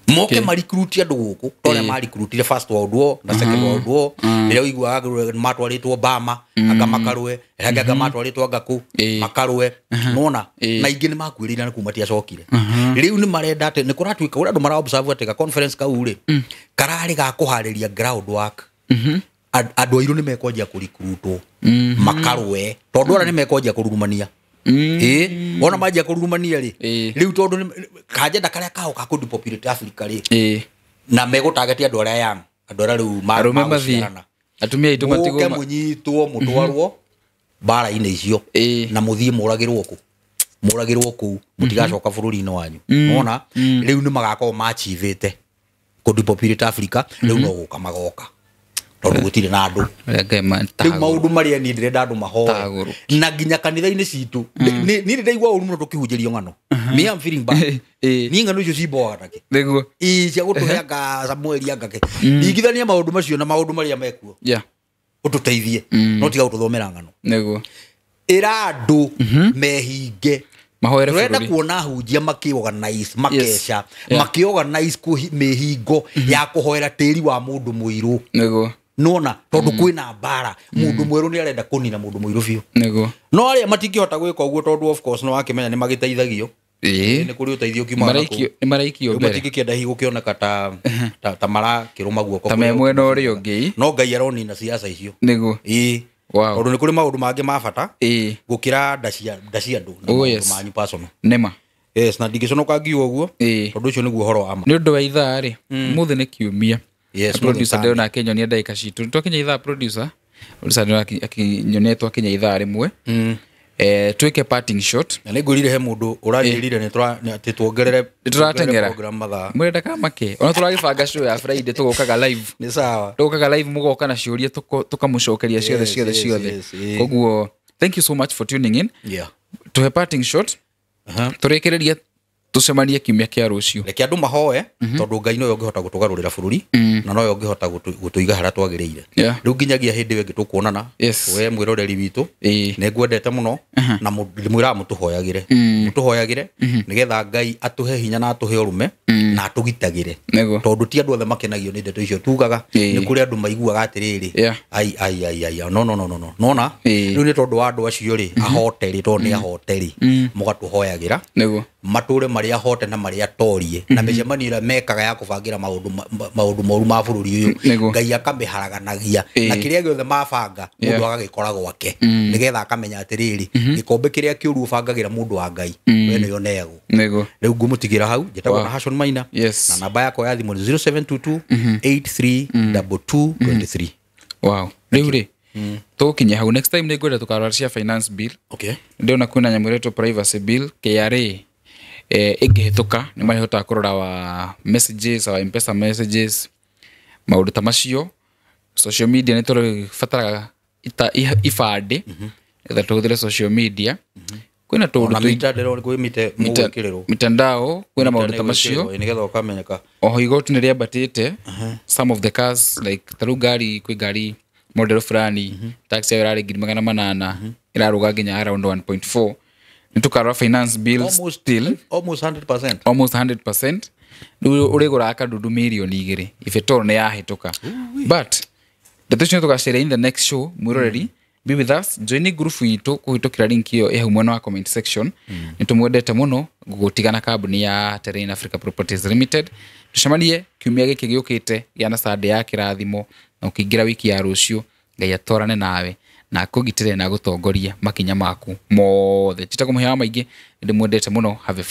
Moke marikruti andu guku tore marikrutire first wa undu o na second wa undu o ira uigwa matwaritwo Obama anga makarwe anga matwaritwo Agaku makarwe nona na ingi ni makwirira na kuma tia cokire. Riu ni marenda ate ni kuratuika ura andu mara observe ate ka conference ka uri karari ga kuhariria ground work. Andu airu ni mekonjia kurikrutwo makarwe tondu ara ni mekonjia kururumania ona majia kururumania ri riu tondu kajenda karia kao ka ku depopulate Africa ri na megutagetia andu aria yang andu aria riu marume atumia itu matigo munyitwo mutwarwo bara ine icio na muthie muragirwo ku mutigacoka bururi-ini wanyu ona riu ni magako machivite ku depopulate Africa riu no guka magoka tondu gutire na andu riu maundu maria ni ndirenda andu mahoe na ginya kanitha-ini citu ni ndaigua uru muno tukihunjirio ngano me am feeling bad ni ngano icio ciboaga take niguo cia gutuheanga Samuel angake ingithania maundu macio na maundu maria mekuo ututeithie no tiga ututhomera ngano niguo ira andu mehinge mahoere turenda kuona hunjia makiorganize makesha makiorganize ku mehingo ya kuhoera tiri wa mundu muiru niguo nona tondu kwina bara mundu mweru ni arenda kunina mundu muiru biu niguo no aria matingihota gwika uguo tondu of course no wakimenya ni magiteithagio ni kuri uteithio kiuma ni maraikio mbere matingikienda higo kioneka ta mara kiruma guoko ta mwena uri ungi no ngai aronina siasa icio niguo wow tondu ni kuri maundu mangi mabata gukira ndacia andu na maundu manyu personal nema na ndigiconoka ngiuga uguo tondu ucio niguo horo ama ni undu wa ithaa ri muthe ni kiumia. Producer ndio na Kenya ni ndaika citu to Kenya ithaa producer ndio akinyonetwa Kenya ithaa rimwe twike parting shot na nigurire he mundu uraririre ni ati tuongerere turatengera mwenda kama ke ona turagibanga show ya Friday tugokaga live ni sawa tugokaga live mugoka na ciuria tukamucokeria ciothe koguo thank you so much for tuning in to a parting shot turekereria tucemanie kiumia kia rucio reke andu mahoe tondu Ngai no yongehota gutugarurira bururi na no yongehota gutuiga haria twagiriire riu nginyagia hindi we ngitukuonana we mwiroreri witu ne ngwendete muno na mwira mutuhoyagire nigetha Ngai atuhe hinya na atuhe urume na atugitagire tondu ti andu othe makenagio ni ndeto icio tugaga ni kuri andu maiguaga atiriri ai no na riu ni tondu wa andu acio ri ahoteri tondu ni ahoteri mugatuhoyagira mature maria hote na maria torie na mecemani ira mekaga ya kubangira maundu moru ma bururi uyu Ngai akamiharaganagĩa na kiria giothe mabanga mundu agagikora gwake nigetha akamenya atiriri gikombe kiria kiuru ubangagira mundu wa Ngai we ni yonego riu ngumutigira hau njetagwo na Hashon Maina na namba yako ya thimu 0722 832223 wow riu ri tukinya hau next time ni ngwenda tukararcia finance bill ndio na kuna nyamureto privacy bill KRA ingehituka ni mahota kurora wa messages wa M-Pesa messages maundu ta macio social media ni tore fatara ifade that tuhuthire social media kwina tundu mitandao kwi mugwikiriro mitandao kwina maundu ta macio nigetha ukamenyeka oho igoti ni riambatite some of the cars like taru gari kwi gari model fulani taxi ya rari 800 iraruga nginya around 1.4 nitukara finance bills almost 100% urigura akadudu milioni 2 ifetor ne yahituka but the thing tukashare in the next show mwiroreri be with us join group itu kuhitukira link iyo ehe mwena wa comment section nitumwendete muno gugutigana kambuni ya Terrain Africa Properties Limited tucemanie kiumia giki giukite yana sade ya kirathimo na ukiingira wiki ya rucio Ngai atorane nawe na kugitire na gutongoria makinya maku mothe titakumhewa maingi ndimwendete muno have a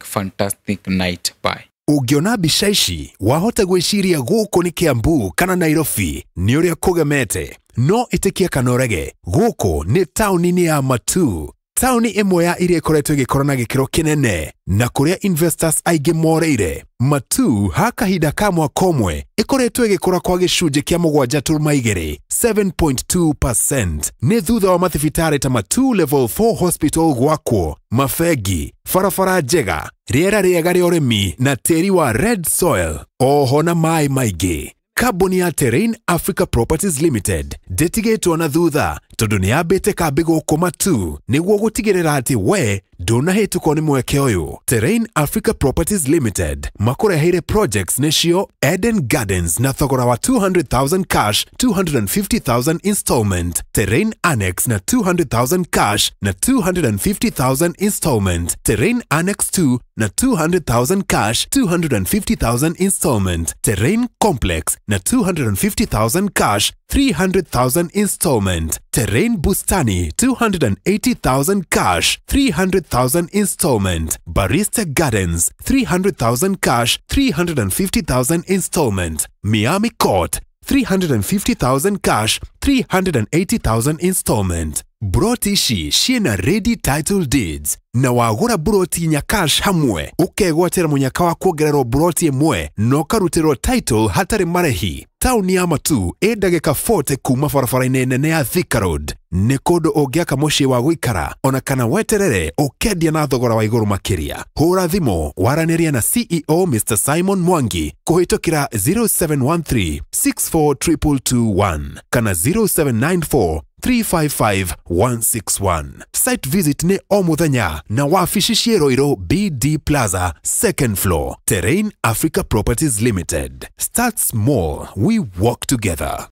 fantastic night bye. Ungiona mbica ici wahota gwiciria guku ni Kiambu kana Nairobi ni uria kugemete no itikia kanorege guku ni tauni ya Matu tauni imwe ya iria ikoretwo igikorana gikiro kinene na kuria investors aige moreire Matu hakahinda ka mwaka umwe ikoretwo igikora kwa gicunje kia 7.2 7.2% ni thutha wa mathibitari ta Matu level 4 hospital gwakwo mafegi farafara njega riera riega ria urimi na tiri wa red soil oho na mai maigi. Kambuni ya Terrain Africa Properties Limited ndetigetwo na thutha tondu ni yambite kambi guku Matu niguo gutigirira ati we ndunahituko ni mweke uyu. Terrain Africa Properties Limited makureheire projects nicio Eden Gardens na thogora wa 200,000 cash 250,000 installment, Terrain Annex na 200,000 cash na 250,000 installment, Terrain Annex 2 na 200,000 cash 250,000 installment, Terrain Complex na 250,000 cash 300,000 installment, Terrain Bustani 280,000 cash 300,000 installment, Barista Gardens 300,000 cash 350,000 installment, Miami Court 350,000 cash 380,000 installment. Broti ici ciena ready title deeds na wagura broti nya cash hamwe ukegwatira munyaka wa kuongererwo broti imwe no karutirwo title hatari marehi. Tauni ya Matu ndagika 40 kuma barabara-ini nene ya Thika Road ni kundu ungiaka mucii wa guikara ona kana weterere ukendia na thogora wa iguru makiria. Hura thimu waraniria na CEO Mr. Simon Mwangi kuhitukira 0713 642221 kana 0794 355-161. Site visit ni o muthenya na wafici ciero BD Plaza, second floor, Terrain Africa Properties Limited. Start small, we walk together.